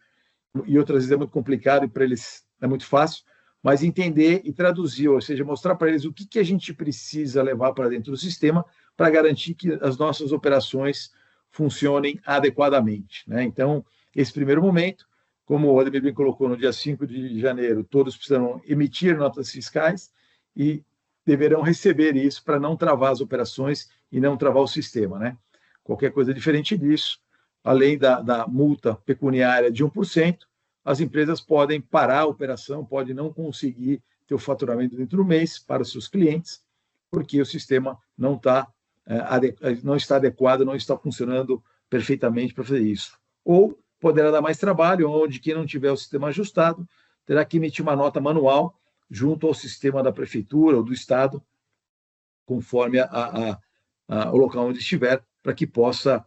e outras vezes é muito complicado, e para eles é muito fácil, mas entender e traduzir, ou seja, mostrar para eles o que a gente precisa levar para dentro do sistema para garantir que as nossas operações funcionem adequadamente, né? Então, esse primeiro momento, como o Ademir bem colocou, no dia 5 de janeiro, todos precisarão emitir notas fiscais e deverão receber isso para não travar as operações e não travar o sistema, né? Qualquer coisa diferente disso, além da multa pecuniária de 1%, as empresas podem parar a operação, podem não conseguir ter o faturamento dentro do mês para os seus clientes, porque o sistema não está adequado, não está funcionando perfeitamente para fazer isso. Ou poderá dar mais trabalho, onde quem não tiver o sistema ajustado terá que emitir uma nota manual junto ao sistema da prefeitura ou do estado, conforme o local onde estiver, para que possa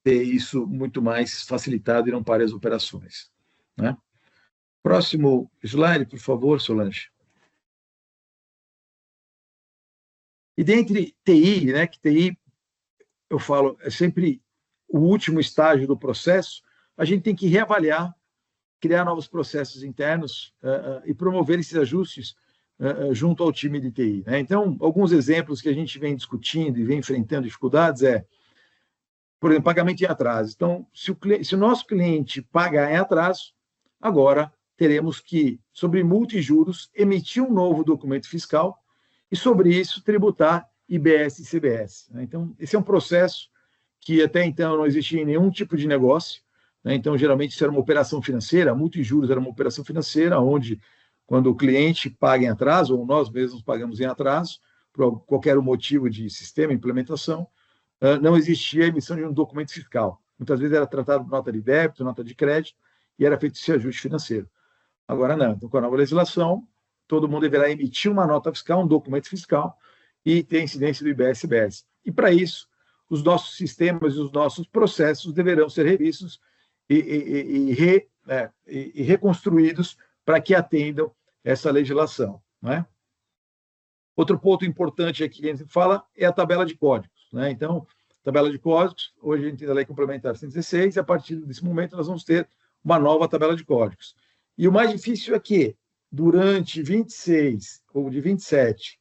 ter isso muito mais facilitado e não pare as operações, né? Próximo slide, por favor, Solange. E dentre TI, né, que TI, eu falo, é sempre o último estágio do processo, a gente tem que reavaliar, criar novos processos internos e promover esses ajustes junto ao time de TI, né? Então, alguns exemplos que a gente vem discutindo e vem enfrentando dificuldades por exemplo, pagamento em atraso. Então, se o nosso cliente pagar em atraso, agora teremos que, sobre multa e juros, emitir um novo documento fiscal e, sobre isso, tributar IBS e CBS, né? Então, esse é um processo que até então não existia em nenhum tipo de negócio, né? Então, geralmente, isso era uma operação financeira, a multa e juros era uma operação financeira, onde, quando o cliente paga em atraso, ou nós mesmos pagamos em atraso, por qualquer motivo de sistema, implementação, não existia a emissão de um documento fiscal. Muitas vezes era tratado por nota de débito, nota de crédito, e era feito esse ajuste financeiro. Agora não. Então, com a nova legislação, todo mundo deverá emitir uma nota fiscal, um documento fiscal, e ter incidência do IBS-IBS. E, para isso, os nossos sistemas e os nossos processos deverão ser revistos e reconstruídos para que atendam essa legislação, né? Outro ponto importante aqui que a gente fala é a tabela de códigos, né? Então, tabela de códigos, hoje a gente tem a Lei Complementar 116, e a partir desse momento nós vamos ter uma nova tabela de códigos. E o mais difícil é que, durante 26, ou de 27,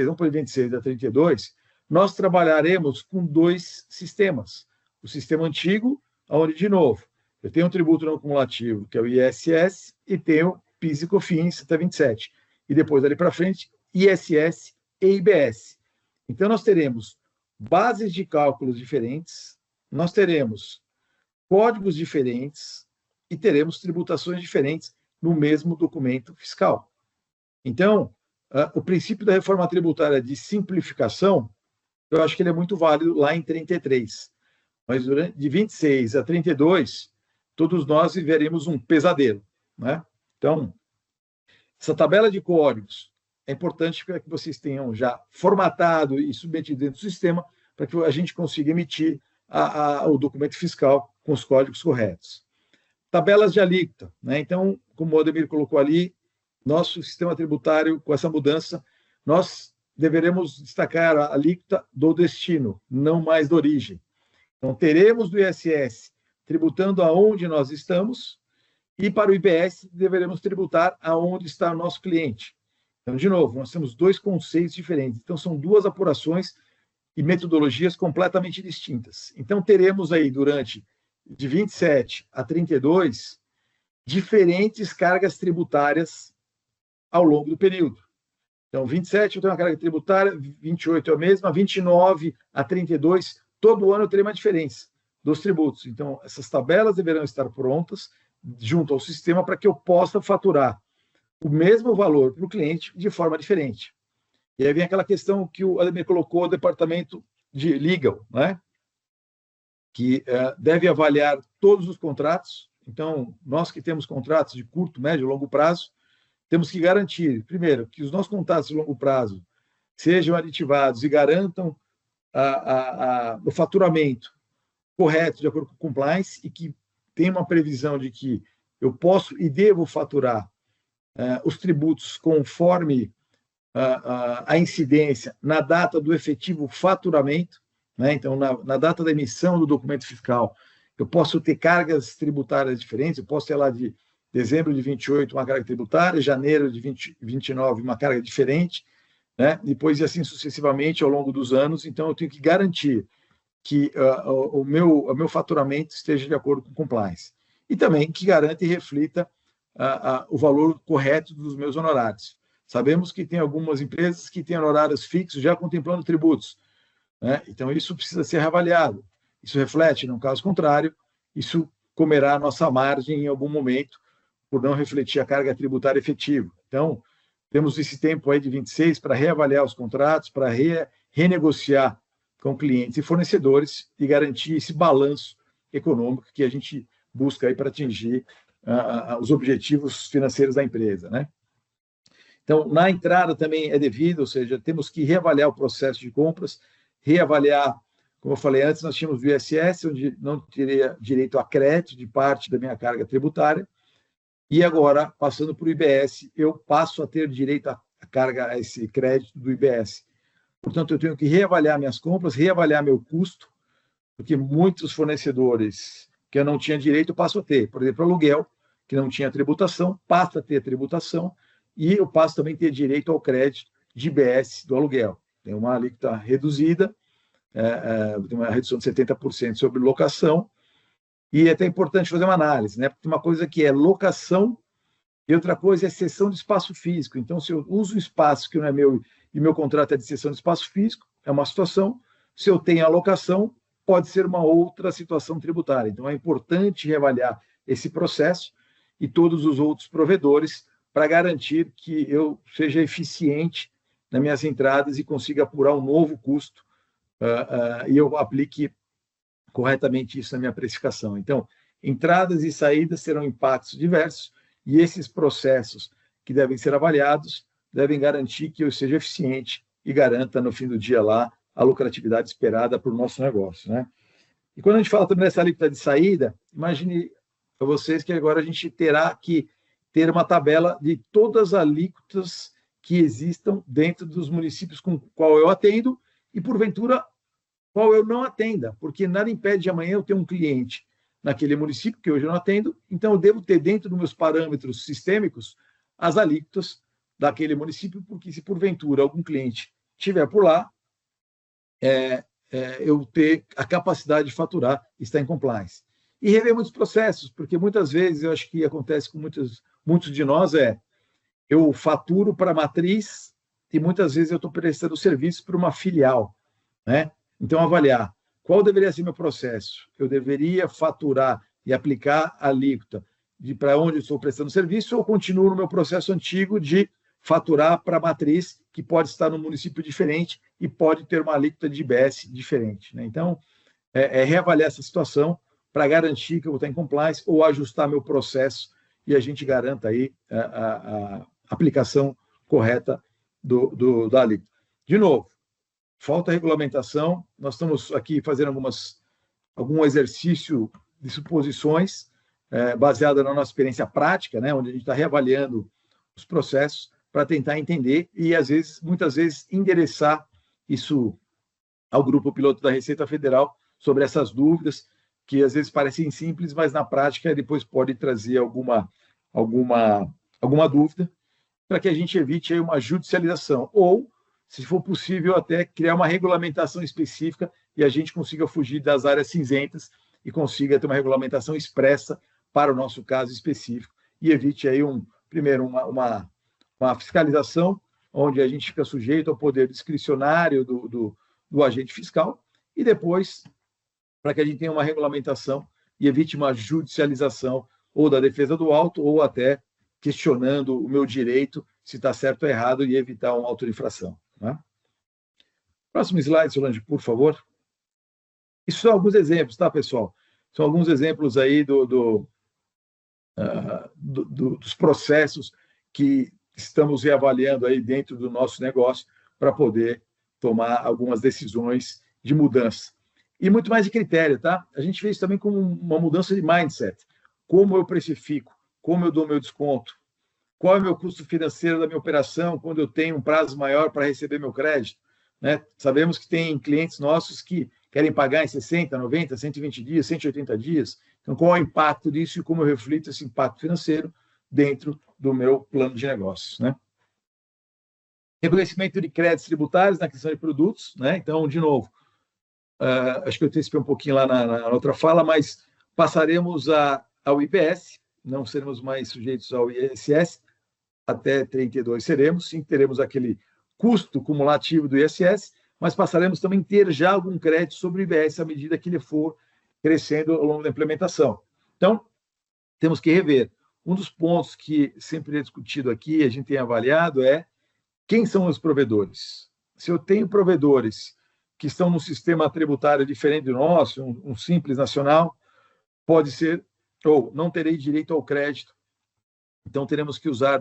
vamos por 26 a 32, nós trabalharemos com 2 sistemas. O sistema antigo, onde, de novo, eu tenho um tributo não cumulativo, que é o ISS, e tenho PIS e COFINS até 27. E depois, dali para frente, ISS e IBS. Então, nós teremos bases de cálculos diferentes, nós teremos códigos diferentes e teremos tributações diferentes no mesmo documento fiscal. Então, o princípio da reforma tributária de simplificação, eu acho que ele é muito válido lá em 33. Mas de 26 a 32, todos nós viveremos um pesadelo, né? Então, essa tabela de códigos é importante para que vocês tenham já formatado e submetido dentro do sistema para que a gente consiga emitir o documento fiscal com os códigos corretos. Tabelas de alíquota, né? Então, como o Ademir colocou ali, nosso sistema tributário, com essa mudança, nós deveremos destacar a alíquota do destino, não mais da origem. Então, teremos do ISS tributando aonde nós estamos e para o IBS deveremos tributar aonde está o nosso cliente. Então, de novo, nós temos 2 conceitos diferentes. Então, são 2 apurações e metodologias completamente distintas. Então, teremos aí, durante de 27 a 32, diferentes cargas tributárias ao longo do período. Então, 27 eu tenho uma carga tributária, 28 é a mesma, 29 a 32, todo ano eu terei uma diferença dos tributos. Então, essas tabelas deverão estar prontas junto ao sistema para que eu possa faturar o mesmo valor para o cliente de forma diferente. E aí vem aquela questão que o Ademir colocou, o departamento de legal, né? Que deve avaliar todos os contratos. Então, nós que temos contratos de curto, médio e longo prazo, temos que garantir, primeiro, que os nossos contratos de longo prazo sejam aditivados e garantam o faturamento correto, de acordo com o compliance, e que tenha uma previsão de que eu posso e devo faturar os tributos conforme a incidência na data do efetivo faturamento, né? Então, na data da emissão do documento fiscal, eu posso ter cargas tributárias diferentes, eu posso ter lá de dezembro de 28 uma carga tributária, janeiro de 29 uma carga diferente, né? Depois, e assim sucessivamente ao longo dos anos. Então, eu tenho que garantir que o meu faturamento esteja de acordo com o compliance. E também que garanta e reflita o valor correto dos meus honorários. Sabemos que tem algumas empresas que têm honorários fixos já contemplando tributos, né? Então, isso precisa ser reavaliado. Isso reflete, no caso contrário, isso comerá a nossa margem em algum momento, por não refletir a carga tributária efetiva. Então, temos esse tempo aí de 26 para reavaliar os contratos, para renegociar com clientes e fornecedores e garantir esse balanço econômico que a gente busca aí para atingir os objetivos financeiros da empresa, né? Então, na entrada também é devido, ou seja, temos que reavaliar o processo de compras, reavaliar, como eu falei antes, nós tínhamos o ISS, onde não teria direito a crédito de parte da minha carga tributária, e agora, passando para o IBS, eu passo a ter direito a carga, a esse crédito do IBS. Portanto, eu tenho que reavaliar minhas compras, reavaliar meu custo, porque muitos fornecedores que eu não tinha direito, eu passo a ter. Por exemplo, aluguel, que não tinha tributação, passa a ter tributação, e eu passo também a ter direito ao crédito de IBS do aluguel. Tem uma alíquota reduzida, tem uma redução de 70% sobre locação, e é até importante fazer uma análise, né? Porque uma coisa que é locação e outra coisa é cessão de espaço físico. Então, se eu uso um espaço que não é meu e meu contrato é de cessão de espaço físico, é uma situação. Se eu tenho a locação, pode ser uma outra situação tributária. Então, é importante reavaliar esse processo e todos os outros provedores para garantir que eu seja eficiente nas minhas entradas e consiga apurar um novo custo e eu aplique corretamente isso na minha precificação. Então, entradas e saídas terão impactos diversos e esses processos que devem ser avaliados devem garantir que eu seja eficiente e garanta, no fim do dia, lá a lucratividade esperada para o nosso negócio, né? E quando a gente fala também dessa alíquota de saída, imagine para vocês que agora a gente terá que ter uma tabela de todas as alíquotas que existam dentro dos municípios com qual eu atendo e, porventura, qual eu não atenda, porque nada impede de amanhã eu ter um cliente naquele município que hoje eu não atendo, então eu devo ter dentro dos meus parâmetros sistêmicos as alíquotas daquele município, porque se porventura algum cliente estiver por lá, eu ter a capacidade de faturar, estar em compliance. E rever muitos processos, porque muitas vezes, eu acho que acontece com muitos de nós, eu faturo para a matriz e muitas vezes eu estou prestando serviço para uma filial, né? Então, avaliar qual deveria ser meu processo. Eu deveria faturar e aplicar a alíquota para onde eu estou prestando serviço ou continuo no meu processo antigo de faturar para a matriz, que pode estar num município diferente e pode ter uma alíquota de IBS diferente, né? Então, reavaliar essa situação para garantir que eu vou estar em compliance ou ajustar meu processo e a gente garanta aí a aplicação correta da alíquota. De novo, falta regulamentação. Nós estamos aqui fazendo algum exercício de suposições baseado na nossa experiência prática, né, onde a gente está reavaliando os processos para tentar entender e, muitas vezes, endereçar isso ao grupo piloto da Receita Federal sobre essas dúvidas que, às vezes, parecem simples, mas, na prática, depois pode trazer alguma dúvida para que a gente evite aí uma judicialização ou, se for possível, até criar uma regulamentação específica e a gente consiga fugir das áreas cinzentas e consiga ter uma regulamentação expressa para o nosso caso específico e evite aí, primeiro, uma fiscalização onde a gente fica sujeito ao poder discricionário do agente fiscal e depois, para que a gente tenha uma regulamentação e evite uma judicialização ou da defesa do auto ou até questionando o meu direito, se está certo ou errado, e evitar uma auto-infração, né? Próximo slide, Solange, por favor. Isso são alguns exemplos, tá, pessoal? São alguns exemplos aí dos processos que estamos reavaliando aí dentro do nosso negócio para poder tomar algumas decisões de mudança. E muito mais de critério, tá? A gente fez também com uma mudança de mindset. Como eu precifico, como eu dou meu desconto, qual é o meu custo financeiro da minha operação quando eu tenho um prazo maior para receber meu crédito, né? Sabemos que tem clientes nossos que querem pagar em 60, 90, 120 dias, 180 dias. Então, qual é o impacto disso e como eu reflito esse impacto financeiro dentro do meu plano de negócios, né? Reconhecimento de créditos tributários na aquisição de produtos, né? Então, de novo, acho que eu antecipei um pouquinho lá na outra fala, mas passaremos ao IPS, não seremos mais sujeitos ao ISS, até 32 seremos, sim, teremos aquele custo cumulativo do ISS, mas passaremos também a ter já algum crédito sobre o IBS à medida que ele for crescendo ao longo da implementação. Então, temos que rever. Um dos pontos que sempre é discutido aqui, a gente tem avaliado, quem são os provedores. Se eu tenho provedores que estão num sistema tributário diferente do nosso, um simples nacional, pode ser, ou não terei direito ao crédito. Então, teremos que usar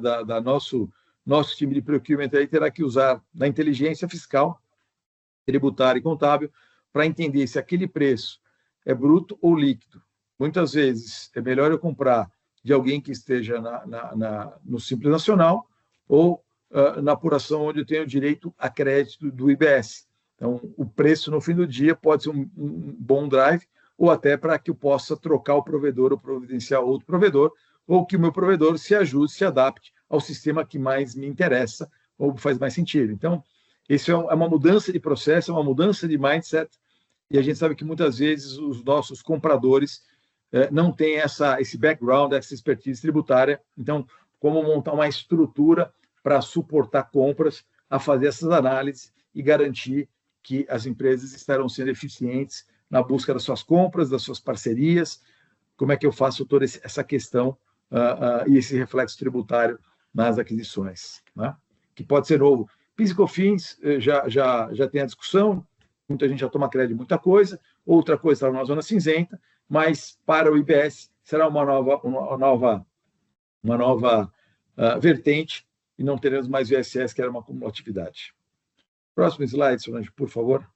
nosso time de procurement aí terá que usar da inteligência fiscal, tributária e contábil para entender se aquele preço é bruto ou líquido. Muitas vezes é melhor eu comprar de alguém que esteja no Simples Nacional ou na apuração onde eu tenho direito a crédito do IBS. Então, o preço no fim do dia pode ser um bom drive ou até para que eu possa trocar o provedor ou providenciar outro provedor ou que o meu provedor se ajuste, se adapte ao sistema que mais me interessa ou faz mais sentido. Então, isso é uma mudança de processo, é uma mudança de mindset, e a gente sabe que muitas vezes os nossos compradores não têm esse background, essa expertise tributária. Então, como montar uma estrutura para suportar compras, a fazer essas análises e garantir que as empresas estarão sendo eficientes na busca das suas compras, das suas parcerias, como é que eu faço toda essa questão e esse reflexo tributário nas aquisições, né? Que pode ser novo. PIS e COFINS já tem a discussão, muita gente já toma crédito de muita coisa, outra coisa está na zona cinzenta, mas para o IBS será uma nova vertente e não teremos mais o ISS, que era uma cumulatividade. Próximo slide, Solange, por favor.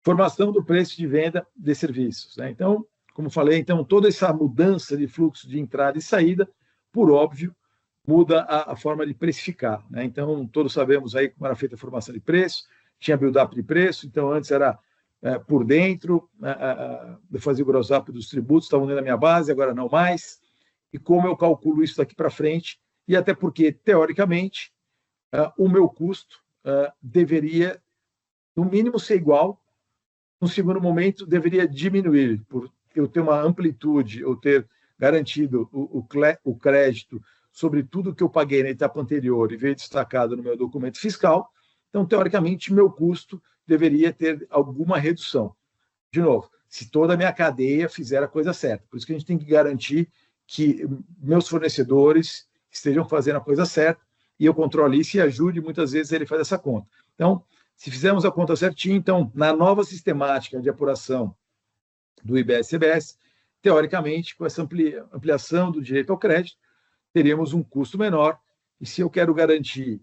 Formação do preço de venda de serviços, né? Então, como falei, então, toda essa mudança de fluxo de entrada e saída, por óbvio, muda a forma de precificar, né? Então, todos sabemos aí como era feita a formação de preço, tinha build-up de preço, então antes era por dentro, eu fazia o gross-up dos tributos, estavam dentro da minha base, agora não mais, e como eu calculo isso daqui para frente, e até porque, teoricamente, o meu custo deveria, no mínimo, ser igual, no segundo momento, deveria diminuir, por eu ter uma amplitude, ou ter garantido o crédito sobre tudo que eu paguei na etapa anterior e veio destacado no meu documento fiscal. Então, teoricamente, meu custo deveria ter alguma redução. De novo, se toda a minha cadeia fizer a coisa certa. Por isso que a gente tem que garantir que meus fornecedores estejam fazendo a coisa certa e eu controle isso e ajude, muitas vezes, ele faz essa conta. Então, se fizermos a conta certinho, então, na nova sistemática de apuração do IBS-CBS, teoricamente, com essa ampliação do direito ao crédito, teríamos um custo menor, e se eu quero garantir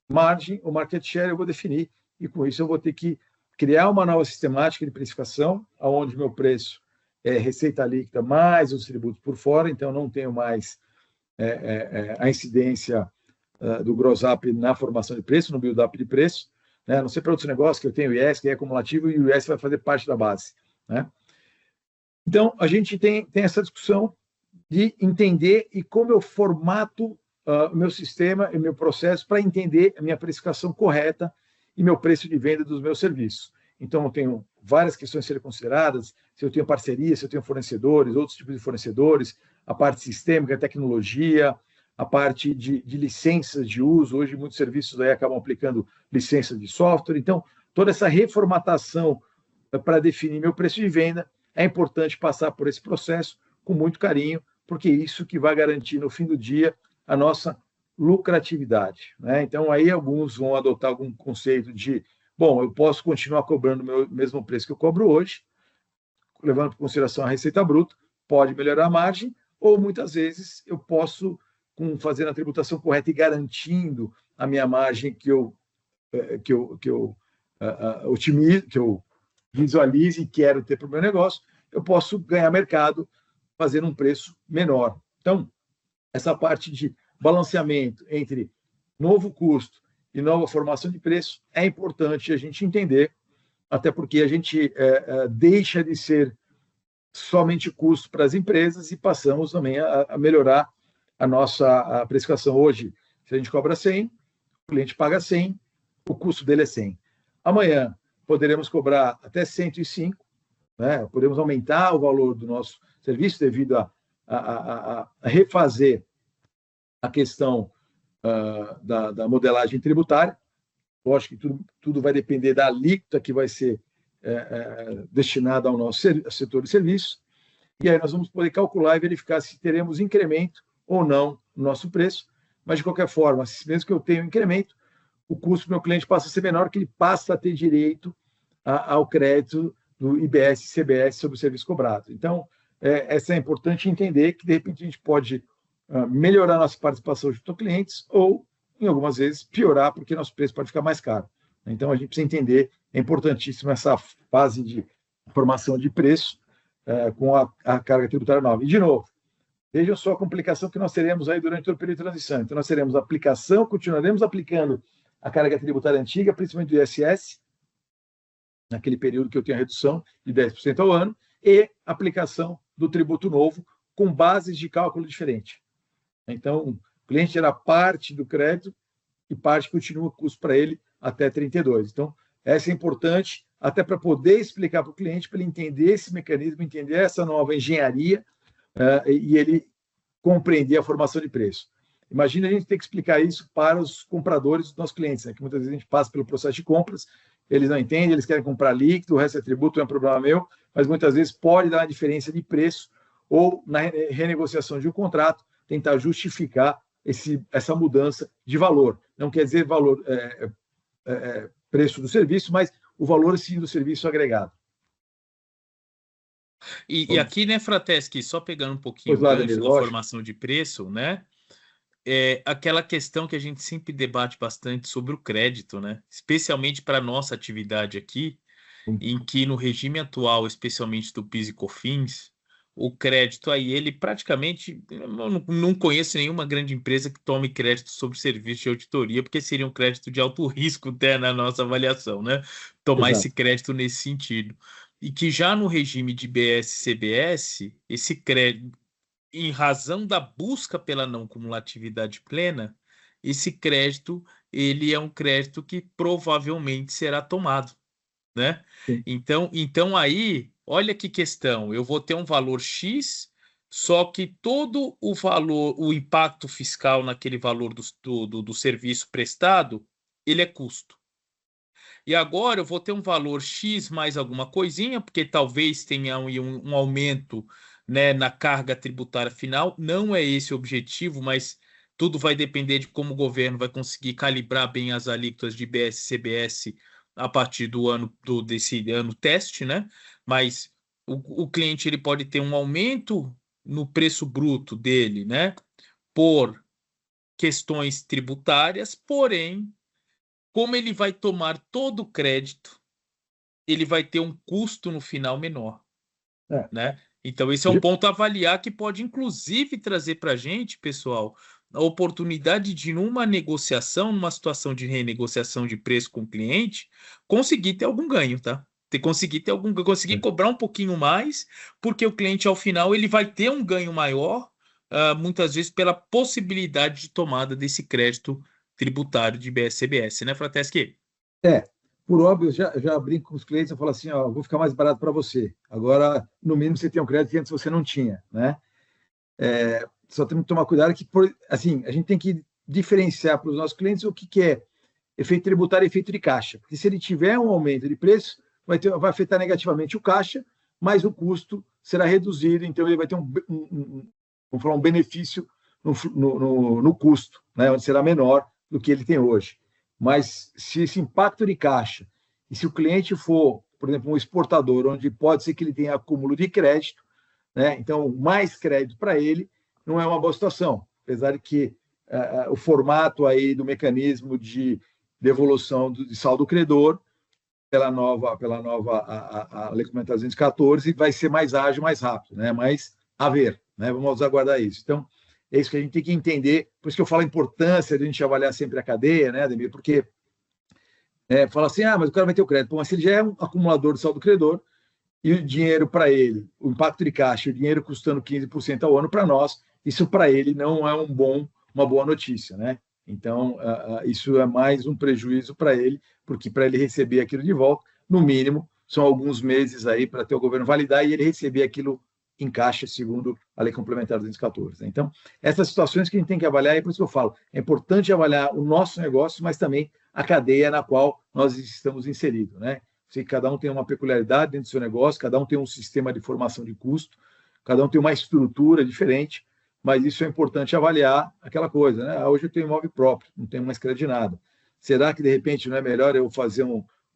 margem ou market share, eu vou definir, e com isso eu vou ter que criar uma nova sistemática de precificação, onde meu preço é receita líquida mais os tributos por fora, então não tenho mais a incidência do gross-up na formação de preço, no build-up de preço, né? Não sei para outros negócios que eu tenho o IS, que é acumulativo, e o IS vai fazer parte da base, né? Então, a gente tem essa discussão de entender e como eu formato o meu sistema e meu processo para entender a minha precificação correta e meu preço de venda dos meus serviços. Então, eu tenho várias questões a serem consideradas, se eu tenho parceria, se eu tenho fornecedores, outros tipos de fornecedores, a parte sistêmica, a tecnologia, a parte de licenças de uso. Hoje, muitos serviços aí acabam aplicando licença de software. Então, toda essa reformatação para definir meu preço de venda, é importante passar por esse processo com muito carinho, porque é isso que vai garantir, no fim do dia, a nossa lucratividade, né? Então, aí alguns vão adotar algum conceito de, bom, eu posso continuar cobrando o mesmo preço que eu cobro hoje, levando em consideração a receita bruta, pode melhorar a margem, ou muitas vezes eu posso, fazendo a tributação correta e garantindo a minha margem que eu otimize, que eu visualize e quero ter para o meu negócio, eu posso ganhar mercado fazendo um preço menor. Então, essa parte de balanceamento entre novo custo e nova formação de preço é importante a gente entender, até porque a gente deixa de ser somente custo para as empresas e passamos também a melhorar a nossa precificação. Hoje, se a gente cobra 100, o cliente paga 100, o custo dele é 100. Amanhã, poderemos cobrar até 105, né? Podemos aumentar o valor do nosso serviço devido a refazer a questão da modelagem tributária. Lógico que tudo vai depender da alíquota que vai ser destinada ao nosso setor de serviços, e aí nós vamos poder calcular e verificar se teremos incremento ou não no nosso preço, mas de qualquer forma, mesmo que eu tenha um incremento, o custo do meu cliente passa a ser menor, que ele passa a ter direito ao crédito do IBS e CBS sobre o serviço cobrado. Então, essa é importante entender que, de repente, a gente pode melhorar nossa participação junto aos clientes ou, em algumas vezes, piorar, porque nosso preço pode ficar mais caro. Então, a gente precisa entender, é importantíssima essa fase de formação de preço com a carga tributária nova. E, de novo, vejam só a complicação que nós teremos aí durante todo o período de transição. Então, nós teremos aplicação, continuaremos aplicando a carga tributária antiga, principalmente do ISS, naquele período que eu tenho a redução de 10% ao ano, e aplicação do tributo novo com bases de cálculo diferentes. Então, o cliente era parte do crédito e parte continua o custo para ele até 32. Então, essa é importante até para poder explicar para o cliente, para ele entender esse mecanismo, entender essa nova engenharia e ele compreender a formação de preço. Imagina a gente ter que explicar isso para os compradores dos nossos clientes, né? Que muitas vezes a gente passa pelo processo de compras, eles não entendem, eles querem comprar líquido, o resto é tributo, não é problema meu, mas muitas vezes pode dar uma diferença de preço ou na renegociação de um contrato, tentar justificar essa mudança de valor. Não quer dizer valor, preço do serviço, mas o valor sim do serviço agregado. E aqui, né, Frateschi, só pegando um pouquinho o gancho da formação de preço, né? aquela questão que a gente sempre debate bastante sobre o crédito, né? Especialmente para a nossa atividade aqui, em que no regime atual, especialmente do PIS e COFINS, o crédito aí, ele praticamente, eu não conheço nenhuma grande empresa que tome crédito sobre serviço de auditoria, porque seria um crédito de alto risco até na nossa avaliação, né? Tomar Exato. esse crédito nesse sentido. E que já no regime de BS-CBS, esse crédito, em razão da busca pela não cumulatividade plena, esse crédito, ele é um crédito que provavelmente será tomado, né? Sim. Então aí, olha que questão, eu vou ter um valor X, só que todo o valor, o impacto fiscal naquele valor do serviço prestado, ele é custo. E agora eu vou ter um valor X mais alguma coisinha, porque talvez tenha um aumento, né, na carga tributária final. Não é esse o objetivo, mas tudo vai depender de como o governo vai conseguir calibrar bem as alíquotas de IBS e CBS a partir desse ano teste, né? Mas o cliente ele pode ter um aumento no preço bruto dele, né? Por questões tributárias, porém, como ele vai tomar todo o crédito, ele vai ter um custo no final menor, né? Então, esse é um ponto a avaliar que pode, inclusive, trazer para a gente, pessoal, a oportunidade de, numa negociação, numa situação de renegociação de preço com o cliente, conseguir ter algum ganho, tá? Conseguir cobrar um pouquinho mais, porque o cliente, ao final, ele vai ter um ganho maior, muitas vezes, pela possibilidade de tomada desse crédito tributário de BS-CBS, né, Frateschi? Por óbvio, já brinco com os clientes, eu falo assim, ó, vou ficar mais barato para você. Agora, no mínimo, você tem um crédito que antes você não tinha, né? Só temos que tomar cuidado que, assim, a gente tem que diferenciar para os nossos clientes o que é efeito tributário e efeito de caixa. Porque se ele tiver um aumento de preço, vai afetar negativamente o caixa, mas o custo será reduzido, então ele vai ter vamos falar, um benefício no custo, né? Onde será menor do que ele tem hoje. Mas se esse impacto de caixa, e se o cliente for, por exemplo, um exportador, onde pode ser que ele tenha acúmulo de crédito, né? Então, mais crédito para ele não é uma boa situação, apesar de que o formato aí do mecanismo de devolução de saldo credor pela nova a Lei Complementar 214 vai ser mais ágil, mais rápido, né? Mas a ver, né? Vamos aguardar isso. Então, é isso que a gente tem que entender. Por isso que eu falo a importância de a gente avaliar sempre a cadeia, né, Ademir? Porque fala assim, mas o cara vai ter o crédito. Pô, mas se ele já é um acumulador de saldo credor e o dinheiro para ele, o impacto de caixa, o dinheiro custando 15% ao ano para nós, isso para ele não é uma boa notícia, né? Então, isso é mais um prejuízo para ele, porque para ele receber aquilo de volta, no mínimo, são alguns meses aí para ter o governo validar e ele receber aquilo em caixa, segundo a Lei Complementar 214. Então, essas situações que a gente tem que avaliar, e por isso que eu falo, é importante avaliar o nosso negócio, mas também a cadeia na qual nós estamos inseridos, né? Sei que cada um tem uma peculiaridade dentro do seu negócio, cada um tem um sistema de formação de custo, cada um tem uma estrutura diferente, mas isso é importante avaliar aquela coisa, né? Hoje eu tenho imóvel próprio, não tenho mais crédito de nada. Será que, de repente, não é melhor eu fazer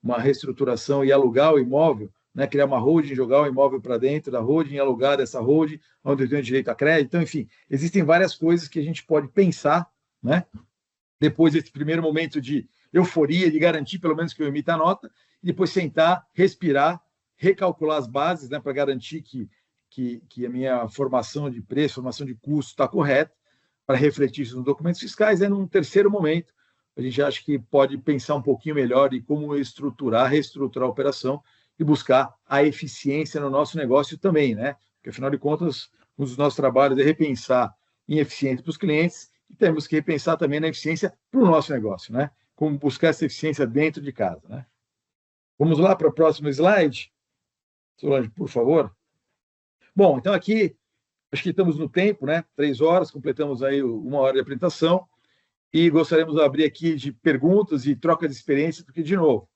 uma reestruturação e alugar o imóvel, né? Criar uma holding, jogar o imóvel para dentro da holding, alugar dessa holding, onde eu tenho direito a crédito? Então, enfim, existem várias coisas que a gente pode pensar, né? Depois desse primeiro momento de euforia, de garantir pelo menos que eu emita a nota, e depois sentar, respirar, recalcular as bases, né, para garantir que a minha formação de preço, formação de custo está correta, para refletir isso nos documentos fiscais. Num terceiro momento, a gente acha que pode pensar um pouquinho melhor em como reestruturar a operação e buscar a eficiência no nosso negócio também, né? Porque, afinal de contas, um dos nossos trabalhos é repensar em eficiência para os clientes e temos que repensar também na eficiência para o nosso negócio, né? Como buscar essa eficiência dentro de casa, né? Vamos lá para o próximo slide. Solange, por favor. Bom, então aqui, acho que estamos no tempo, né? 3 horas, completamos aí 1 hora de apresentação e gostaríamos de abrir aqui de perguntas e troca de experiências, porque, de novo,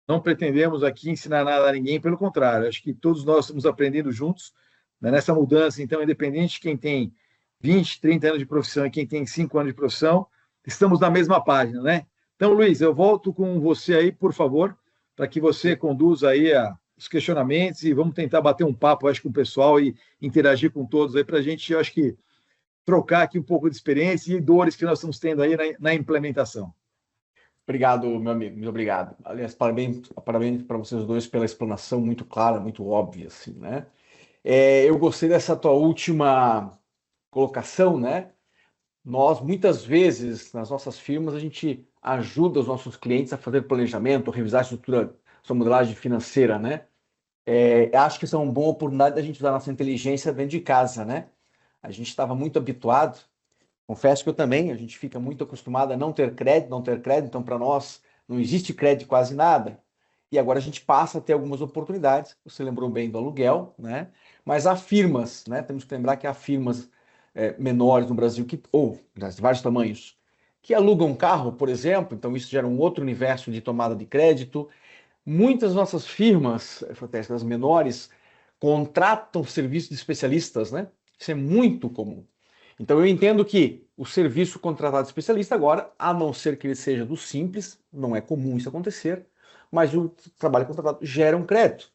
não pretendemos aqui ensinar nada a ninguém, pelo contrário, acho que todos nós estamos aprendendo juntos, né, nessa mudança. Então, independente de quem tem 20, 30 anos de profissão e quem tem 5 anos de profissão, estamos na mesma página, né? Então, Luiz, eu volto com você aí, por favor, para que você conduza aí os questionamentos e vamos tentar bater um papo, acho, com o pessoal e interagir com todos aí para a gente, eu acho que trocar aqui um pouco de experiência e dores que nós estamos tendo aí na implementação. Obrigado, meu amigo, muito obrigado. Aliás, parabéns para vocês dois pela explanação muito clara, muito óbvia, assim, né? Eu gostei dessa tua última colocação, né? Nós, muitas vezes, nas nossas firmas, a gente ajuda os nossos clientes a fazer planejamento, revisar a estrutura, sua modelagem financeira, né? Acho que isso é uma boa oportunidade da gente usar nossa inteligência dentro de casa, né? A gente estava muito habituado, confesso que eu também, a gente fica muito acostumado a não ter crédito, então para nós não existe crédito quase nada. E agora a gente passa a ter algumas oportunidades, você lembrou bem do aluguel, né? Mas há firmas, né? Temos que lembrar que há firmas menores no Brasil, ou de vários tamanhos, que alugam carro, por exemplo, então isso gera um outro universo de tomada de crédito. Muitas nossas firmas, as menores, contratam serviços de especialistas, né? Isso é muito comum. Então eu entendo que o serviço contratado de especialista agora, a não ser que ele seja do simples, não é comum isso acontecer, mas o trabalho contratado gera um crédito.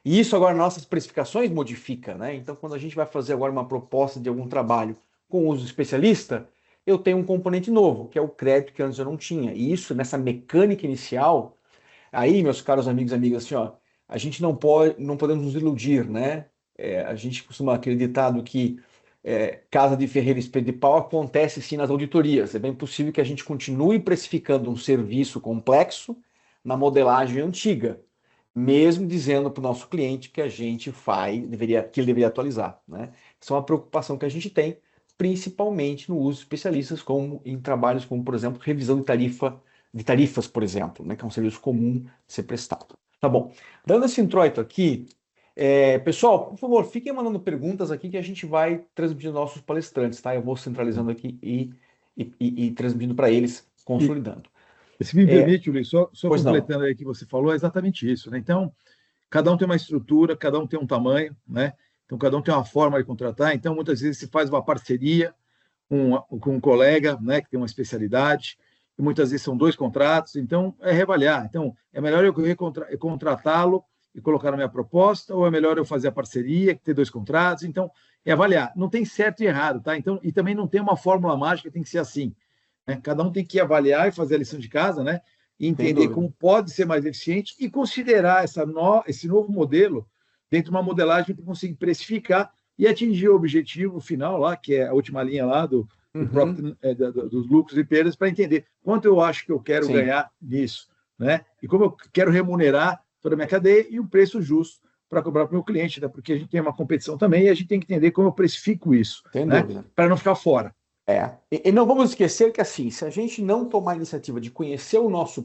E isso agora nossas precificações modifica, né? Então quando a gente vai fazer agora uma proposta de algum trabalho com uso especialista, eu tenho um componente novo, que é o crédito que antes eu não tinha. E isso, nessa mecânica inicial, aí, meus caros amigos e amigas, assim, ó, a gente não podemos nos iludir, né? A gente costuma acreditar que casa de ferreiro e espeto de pau acontece sim nas auditorias. É bem possível que a gente continue precificando um serviço complexo na modelagem antiga, mesmo dizendo para o nosso cliente que a gente que ele deveria atualizar, né? Isso é uma preocupação que a gente tem, principalmente no uso de especialistas, como em trabalhos como, por exemplo, revisão de tarifas, por exemplo, né? Que é um serviço comum de ser prestado. Tá bom. Dando esse introito aqui, pessoal, por favor, fiquem mandando perguntas aqui que a gente vai transmitindo aos nossos palestrantes, tá? Eu vou centralizando aqui e transmitindo para eles, consolidando. Se me permite, Luiz, só Pois não. completando aí o que você falou, é exatamente isso, né? Então, cada um tem uma estrutura, cada um tem um tamanho, né? Então, cada um tem uma forma de contratar. Então, muitas vezes se faz uma parceria com um colega, né, que tem uma especialidade, e muitas vezes são 2 contratos. Então, é reavaliar. Então, é melhor eu contratá-lo e colocar na minha proposta, ou é melhor eu fazer a parceria, ter 2 contratos? Então, é avaliar. Não tem certo e errado, tá? Então, e também não tem uma fórmula mágica, tem que ser assim, né? Cada um tem que avaliar e fazer a lição de casa, né? E entender como pode ser mais eficiente e considerar esse novo modelo dentro de uma modelagem para conseguir precificar e atingir o objetivo final lá, que é a última linha lá dos lucros e perdas, para entender quanto eu acho que eu quero ganhar nisso, né? E como eu quero remunerar toda a minha cadeia e um preço justo para cobrar para o meu cliente, né? Porque a gente tem uma competição também e a gente tem que entender como eu precifico isso, né? Para não ficar fora. E não vamos esquecer que, assim, se a gente não tomar a iniciativa de conhecer o nosso...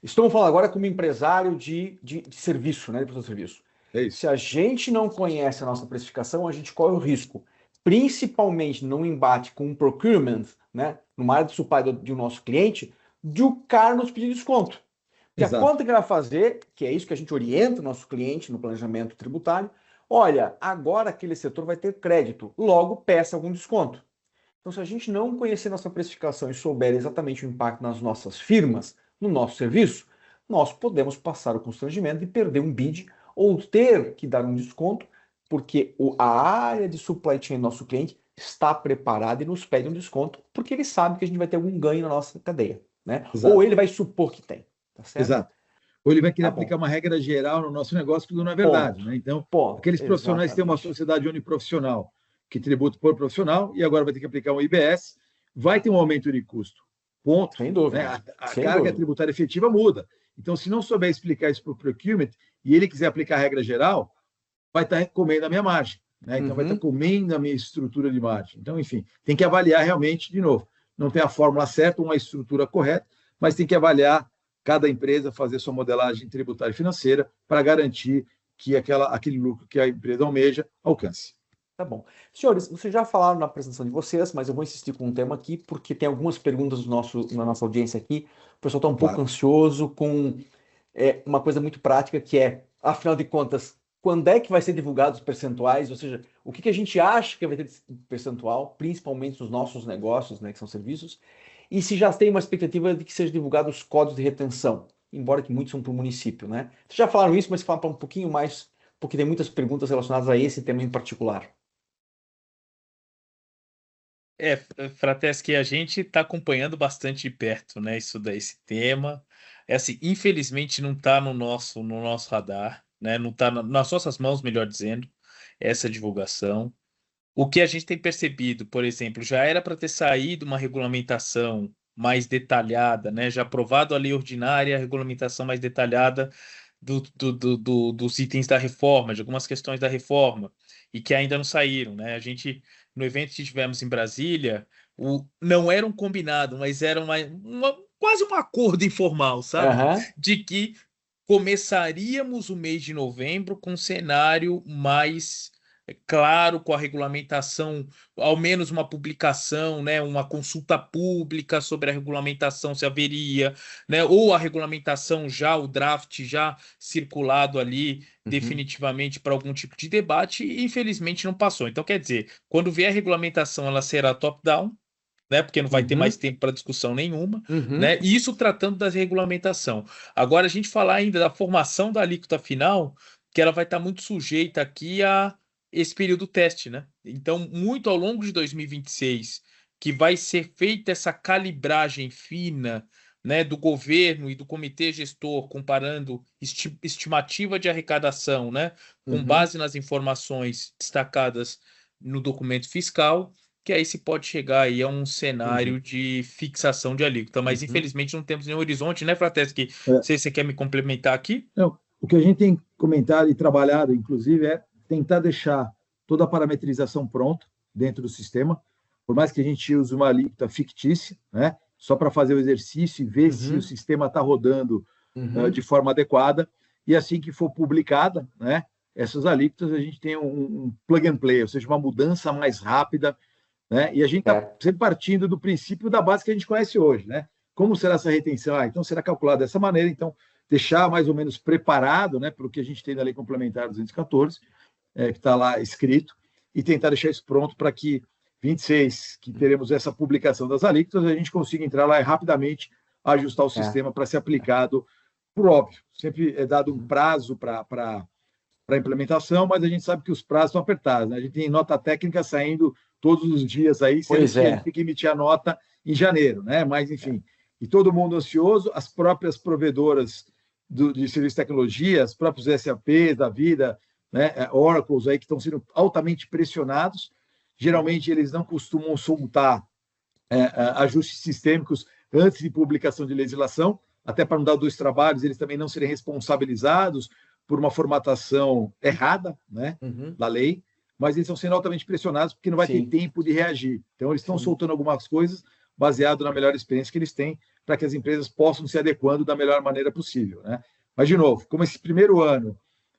Estamos falando agora como empresário de serviço, né? De serviço. Se a gente não conhece a nossa precificação, a gente corre o risco, principalmente num embate com um procurement, né? Numa área de supply do nosso cliente, de o cara nos pedir desconto. Porque a conta que ele vai fazer, que é isso que a gente orienta o nosso cliente no planejamento tributário, olha, agora aquele setor vai ter crédito, logo peça algum desconto. Então, se a gente não conhecer nossa precificação e souber exatamente o impacto nas nossas firmas, no nosso serviço, nós podemos passar o constrangimento de perder um bid ou ter que dar um desconto, porque a área de supply chain do nosso cliente está preparada e nos pede um desconto, porque ele sabe que a gente vai ter algum ganho na nossa cadeia, né? Ou ele vai supor que tem, tá certo? Exato. Ou ele vai querer aplicar uma regra geral no nosso negócio, que não é verdade, né? Então, aqueles profissionais que têm uma sociedade uniprofissional, que tributa por profissional, e agora vai ter que aplicar um IBS, vai ter um aumento de custo. Ponto. Sem dúvida. Né? A carga tributária efetiva muda. Então, se não souber explicar isso para o procurement e ele quiser aplicar a regra geral, vai estar comendo a minha margem. Né? Então, vai estar comendo a minha estrutura de margem. Então, enfim, tem que avaliar realmente, de novo. Não tem a fórmula certa, uma estrutura correta, mas tem que avaliar cada empresa, fazer sua modelagem tributária e financeira para garantir que aquele lucro que a empresa almeja alcance. Tá bom. Senhores, vocês já falaram na apresentação de vocês, mas eu vou insistir com um tema aqui, porque tem algumas perguntas na nossa audiência aqui. O pessoal está um pouco ansioso com uma coisa muito prática, que é, afinal de contas, quando é que vai ser divulgados os percentuais? Ou seja, o que a gente acha que vai ter de percentual, principalmente nos nossos negócios, né, que são serviços, e se já tem uma expectativa de que sejam divulgados os códigos de retenção, embora que muitos são para o município, né? Vocês já falaram isso, mas fala um pouquinho mais, porque tem muitas perguntas relacionadas a esse tema em particular. Frateschi, a gente está acompanhando bastante de perto, né, esse tema. Assim, infelizmente não está no nosso radar, né, não está nas nossas mãos, melhor dizendo, essa divulgação. O que a gente tem percebido, por exemplo, já era para ter saído uma regulamentação mais detalhada, né, já aprovado a lei ordinária, a regulamentação mais detalhada dos itens da reforma, de algumas questões da reforma, e que ainda não saíram, né? A gente, no evento que tivemos em Brasília, não era um combinado, mas era quase um acordo informal, sabe? Aham. De que começaríamos o mês de novembro com um cenário mais claro, com a regulamentação, ao menos uma publicação, né, uma consulta pública sobre a regulamentação, se haveria, né, ou a regulamentação já, o draft já circulado ali definitivamente para algum tipo de debate, e infelizmente não passou. Então, quer dizer, quando vier a regulamentação, ela será top-down, né, porque não vai ter mais tempo para discussão nenhuma, né, e isso tratando da regulamentação. Agora, a gente falar ainda da formação da alíquota final, que ela vai estar muito sujeita aqui a esse período teste, né? Então, muito ao longo de 2026, que vai ser feita essa calibragem fina, né, do governo e do comitê gestor, comparando estimativa de arrecadação, né, com base nas informações destacadas no documento fiscal, que aí se pode chegar aí a um cenário de fixação de alíquota. Mas, infelizmente, não temos nenhum horizonte, né, Frateschi? Não sei se você quer me complementar aqui. Não, o que a gente tem comentado e trabalhado, inclusive, é tentar deixar toda a parametrização pronta dentro do sistema, por mais que a gente use uma alíquota fictícia, né, só para fazer o exercício e ver se o sistema está rodando de forma adequada, e assim que for publicada, né, essas alíquotas, a gente tem um plug and play, ou seja, uma mudança mais rápida, né, e a gente está sempre partindo do princípio da base que a gente conhece hoje, né? Como será essa retenção? Então será calculado dessa maneira, então deixar mais ou menos preparado, né, para o que a gente tem na Lei Complementar 214, que está lá escrito, e tentar deixar isso pronto para que 26, que teremos essa publicação das alíquotas, a gente consiga entrar lá e rapidamente ajustar o sistema para ser aplicado, por óbvio. Sempre é dado um prazo para a implementação, mas a gente sabe que os prazos estão apertados, né? A gente tem nota técnica saindo todos os dias aí, sendo que a gente tem que emitir a nota em janeiro, né? Mas, enfim, e todo mundo ansioso, as próprias provedoras de serviço de tecnologia, os próprios SAPs da vida, né? Oracles aí que estão sendo altamente pressionados. Geralmente eles não costumam soltar ajustes sistêmicos antes de publicação de legislação, até para não dar dois trabalhos, eles também não serem responsabilizados por uma formatação errada, né, da lei, mas eles estão sendo altamente pressionados porque não vai ter tempo de reagir. Então, eles estão soltando algumas coisas baseado na melhor experiência que eles têm para que as empresas possam se adequando da melhor maneira possível, né? Mas, de novo, como esse primeiro ano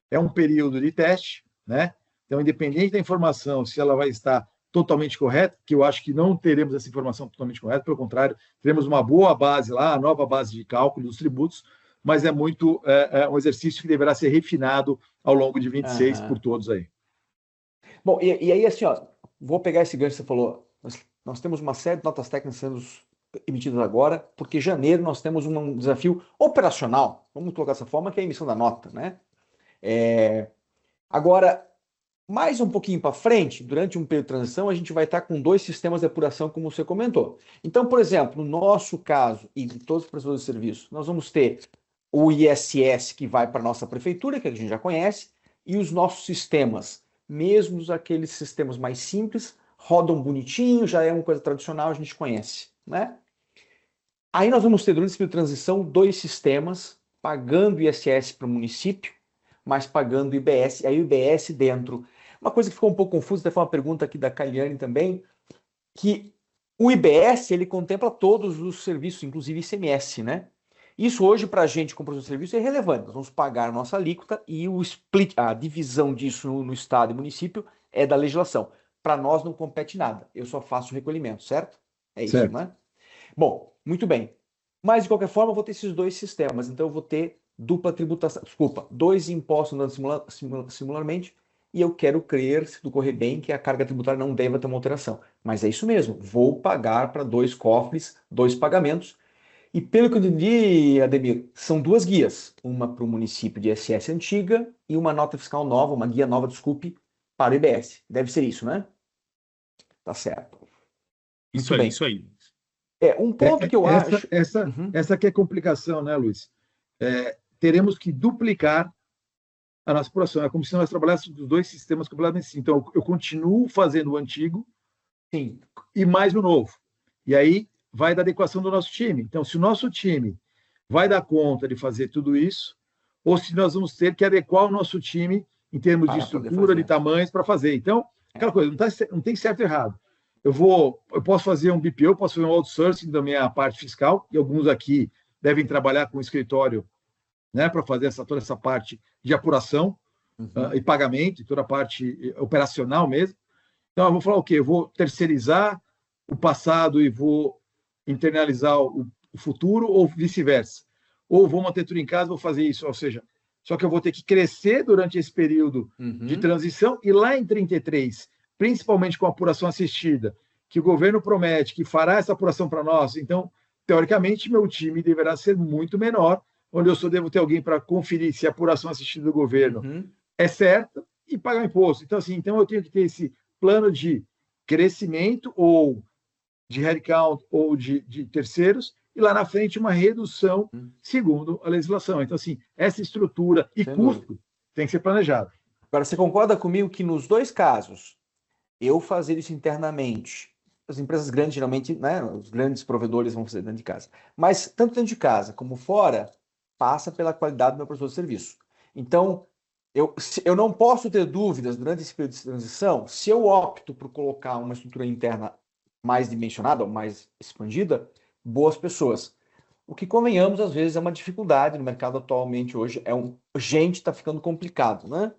é um período de teste, né? Então, independente da informação, se ela vai estar totalmente correta, que eu acho que não teremos essa informação totalmente correta, pelo contrário, teremos uma boa base lá, a nova base de cálculo dos tributos, mas é muito um exercício que deverá ser refinado ao longo de 26 por todos aí. Bom, e aí, assim, ó, vou pegar esse gancho que você falou. Nós temos uma série de notas técnicas sendo emitidas agora, porque em janeiro nós temos um desafio operacional, vamos colocar dessa forma, que é a emissão da nota, né? Agora, mais um pouquinho para frente, durante um período de transição, a gente vai estar com 2 sistemas de apuração, como você comentou. Então, por exemplo, no nosso caso, e de todos os prestadores de serviço, nós vamos ter o ISS, que vai para a nossa prefeitura, que a gente já conhece, e os nossos sistemas, mesmo aqueles sistemas mais simples, rodam bonitinho, já é uma coisa tradicional, a gente conhece, né? Aí nós vamos ter, durante esse período de transição, 2 sistemas, pagando ISS para o município, mas pagando IBS, aí o IBS dentro. Uma coisa que ficou um pouco confusa, até foi uma pergunta aqui da Kailiane também, que o IBS, ele contempla todos os serviços, inclusive ICMS, né? Isso hoje, para a gente, com o serviço, é relevante. Nós vamos pagar a nossa alíquota e o split, a divisão disso no Estado e município é da legislação. Para nós não compete nada. Eu só faço o recolhimento, certo? É isso, certo, né? Bom, muito bem. Mas, de qualquer forma, eu vou ter esses 2 sistemas. Então, eu vou ter dupla tributação. Desculpa, 2 impostos andando simularmente. E eu quero crer, se tudo correr bem, que a carga tributária não deva ter uma alteração. Mas é isso mesmo. Vou pagar para 2 cofres, 2 pagamentos. E pelo que eu entendi, Ademir, são 2 guias. Uma para o município de ISS antiga e uma nota fiscal nova, uma guia nova, desculpe, para o IBS. Deve ser isso, né? Tá certo. Isso Muito aí, bem. isso aí. Um ponto que eu acho... Essa que é a complicação, né, Luiz? Teremos que duplicar a nossa apuração. É como se nós trabalhássemos os dois sistemas completamente distintos. Então, eu continuo fazendo o antigo, Sim, e mais o novo. E aí vai da adequação do nosso time. Então, se o nosso time vai dar conta de fazer tudo isso, ou se nós vamos ter que adequar o nosso time em termos de estrutura, de tamanhos para fazer. Então, aquela coisa, não tem certo e errado. Eu posso fazer um BPO, posso fazer um outsourcing da minha parte fiscal, e alguns aqui devem trabalhar com escritório, né, para fazer toda essa parte de apuração e pagamento, toda a parte operacional mesmo. Então, eu vou falar o quê? Eu vou terceirizar o passado e vou internalizar o futuro, ou vice-versa. Ou vou manter tudo em casa e vou fazer isso. Ou seja, só que eu vou ter que crescer durante esse período de transição, e lá em 33, principalmente com a apuração assistida, que o governo promete que fará essa apuração para nós. Então, teoricamente, meu time deverá ser muito menor, onde eu só devo ter alguém para conferir se a apuração assistida do governo é certa e pagar imposto. Então, assim, eu tenho que ter esse plano de crescimento, ou de headcount, ou de terceiros, e lá na frente uma redução segundo a legislação. Então, assim, essa estrutura e custo tem que ser planejado. Agora, você concorda comigo que nos dois casos, eu fazer isso internamente, as empresas grandes, geralmente, né, os grandes provedores vão fazer dentro de casa, mas tanto dentro de casa como fora, passa pela qualidade do meu prestador de serviço. Então, eu não posso ter dúvidas durante esse período de transição, se eu opto por colocar uma estrutura interna mais dimensionada ou mais expandida, boas pessoas. O que, convenhamos, às vezes é uma dificuldade no mercado atualmente hoje, gente está ficando complicado, né?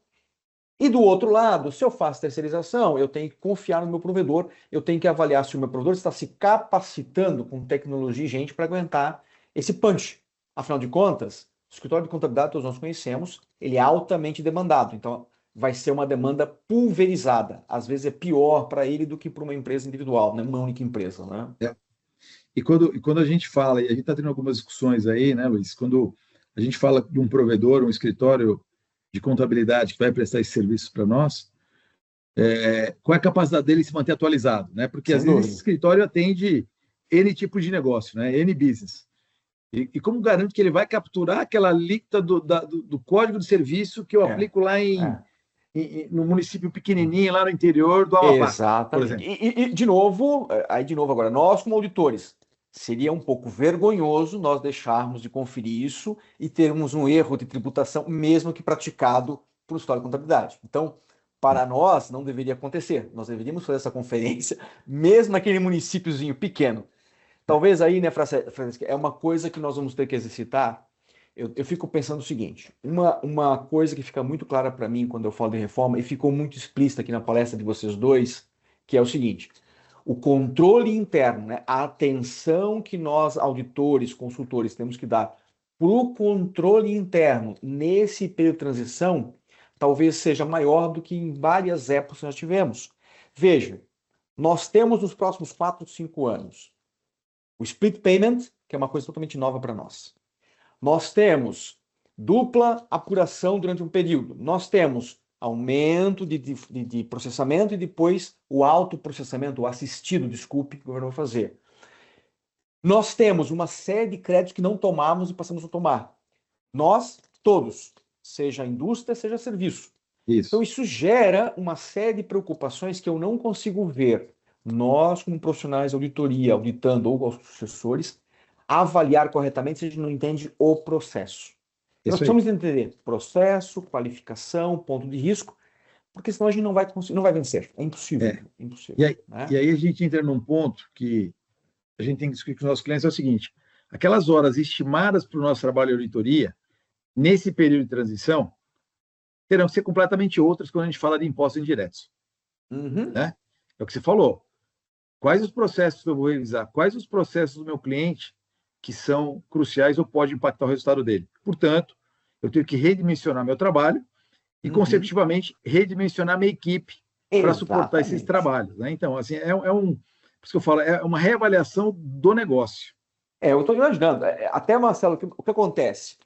E do outro lado, se eu faço terceirização, eu tenho que confiar no meu provedor, eu tenho que avaliar se o meu provedor está se capacitando com tecnologia e gente para aguentar esse punch. Afinal de contas, o escritório de contabilidade, todos nós conhecemos, ele é altamente demandado, então vai ser uma demanda pulverizada. Às vezes é pior para ele do que para uma empresa individual, né? Uma única empresa, né? E quando a gente fala, e a gente está tendo algumas discussões aí, né, Luiz? Quando a gente fala de um provedor, um escritório de contabilidade que vai prestar esse serviço para nós, qual é a capacidade dele se manter atualizado, né? Porque às vezes esse escritório atende N tipo de negócio, né? N business. E como garanto que ele vai capturar aquela alíquota do código de serviço que eu aplico lá no município pequenininho, lá no interior do Amapá? Exatamente. Por exemplo. E de novo agora, nós como auditores, seria um pouco vergonhoso nós deixarmos de conferir isso e termos um erro de tributação, mesmo que praticado por escritório de contabilidade. Então, para nós, não deveria acontecer. Nós deveríamos fazer essa conferência, mesmo naquele municípiozinho pequeno. Talvez aí, né, Francesca, é uma coisa que nós vamos ter que exercitar. Eu fico pensando o seguinte, uma coisa que fica muito clara para mim quando eu falo de reforma, e ficou muito explícita aqui na palestra de vocês dois, que é o seguinte: o controle interno, né, a atenção que nós, auditores, consultores, temos que dar para o controle interno nesse período de transição, talvez seja maior do que em várias épocas que nós tivemos. Veja, nós temos nos próximos 4, 5 anos o split payment, que é uma coisa totalmente nova para nós. Nós temos dupla apuração durante um período. Nós temos aumento de processamento e depois o autoprocessamento, o assistido, desculpe, que o governo vai fazer. Nós temos uma série de créditos que não tomávamos e passamos a tomar. Nós, todos, seja indústria, seja serviço. Isso. Então, isso gera uma série de preocupações que eu não consigo ver. Nós, como profissionais de auditoria, auditando ou assessores, avaliar corretamente se a gente não entende o processo. Nós precisamos entender processo, qualificação, ponto de risco, porque senão a gente não vai conseguir, não vai vencer. É impossível. Impossível, e aí a gente entra num ponto que a gente tem que discutir com os nossos clientes, é o seguinte: aquelas horas estimadas para o nosso trabalho de auditoria, nesse período de transição, terão que ser completamente outras quando a gente fala de impostos indiretos. Né? É o que você falou. Quais os processos que eu vou revisar? Quais os processos do meu cliente que são cruciais ou podem impactar o resultado dele? Portanto, eu tenho que redimensionar meu trabalho e, consecutivamente, redimensionar minha equipe para suportar esses trabalhos. Né? Então, assim, por isso que eu falo, é uma reavaliação do negócio. Eu estou imaginando. Até, Marcelo, o que acontece?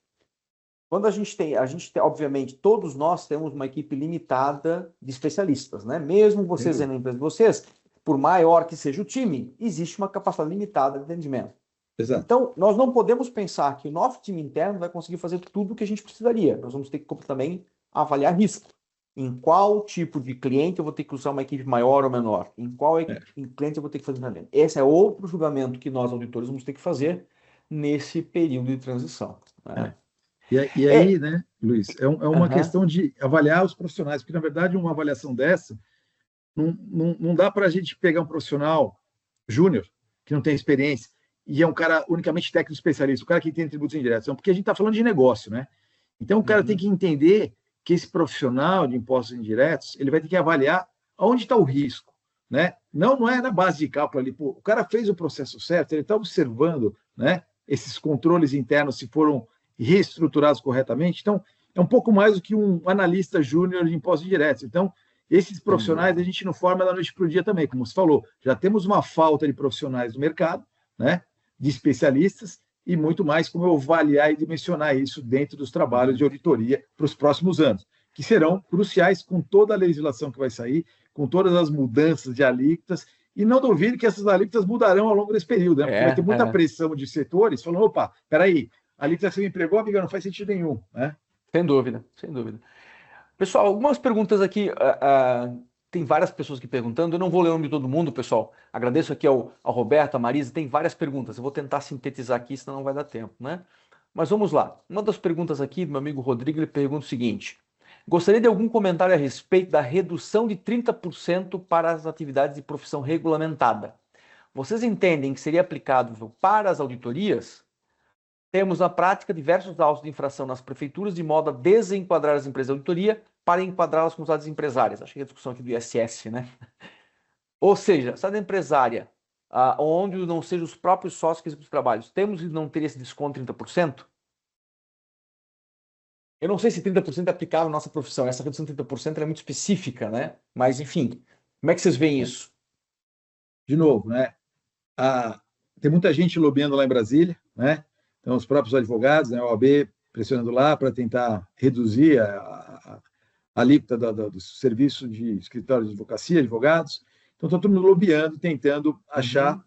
Quando a gente tem, obviamente, todos nós temos uma equipe limitada de especialistas, né? Mesmo vocês na empresa de vocês, por maior que seja o time, existe uma capacidade limitada de atendimento. Exato. Então, nós não podemos pensar que o nosso time interno vai conseguir fazer tudo o que a gente precisaria. Nós vamos ter que também avaliar risco. Em qual tipo de cliente eu vou ter que usar uma equipe maior ou menor? Em qual cliente eu vou ter que fazer treinamento? Esse é outro julgamento que nós, auditores, vamos ter que fazer nesse período de transição. Né? E aí, né, Luiz, é uma questão de avaliar os profissionais, porque, na verdade, uma avaliação dessa, não dá para a gente pegar um profissional júnior, que não tem experiência, e é um cara unicamente técnico especialista, o cara que tem tributos indiretos, porque a gente está falando de negócio, né? Então, o cara tem que entender que esse profissional de impostos indiretos, ele vai ter que avaliar onde está o risco, né? Não é na base de cálculo ali, pô, o cara fez o processo certo, ele está observando, né, esses controles internos se foram reestruturados corretamente. Então, é um pouco mais do que um analista júnior de impostos indiretos. Então, esses profissionais a gente não forma da noite para o dia também, como você falou. Já temos uma falta de profissionais no mercado, né, de especialistas, e muito mais como eu avaliar e dimensionar isso dentro dos trabalhos de auditoria para os próximos anos, que serão cruciais com toda a legislação que vai sair, com todas as mudanças de alíquotas, e não duvido que essas alíquotas mudarão ao longo desse período, né? Porque vai ter muita pressão de setores falando, opa, peraí, a alíquota que você me empregou, amiga, não faz sentido nenhum, né? Sem dúvida, sem dúvida. Pessoal, algumas perguntas aqui, tem várias pessoas aqui perguntando, eu não vou ler o nome de todo mundo, pessoal, agradeço aqui ao Roberto, à Marisa, tem várias perguntas, eu vou tentar sintetizar aqui, senão não vai dar tempo, né? Mas vamos lá, uma das perguntas aqui do meu amigo Rodrigo, ele pergunta o seguinte: gostaria de algum comentário a respeito da redução de 30% para as atividades de profissão regulamentada. Vocês entendem que seria aplicável para as auditorias? Temos na prática diversos autos de infração nas prefeituras de modo a desenquadrar as empresas de auditoria para enquadrá-las com sociedades empresárias. Acho que é a discussão aqui do ISS, né? Ou seja, sociedade empresária, onde não sejam os próprios sócios que executam os trabalhos, temos de não ter esse desconto de 30%? Eu não sei se 30% é aplicável à nossa profissão. Essa redução de 30% é muito específica, né? Mas, enfim, como é que vocês veem isso? De novo, né? Tem muita gente lobeando lá em Brasília, né? Então, os próprios advogados, né, a OAB pressionando lá para tentar reduzir a alíquota do serviço de escritório de advocacia, advogados. Então, está todo mundo lobeando, tentando achar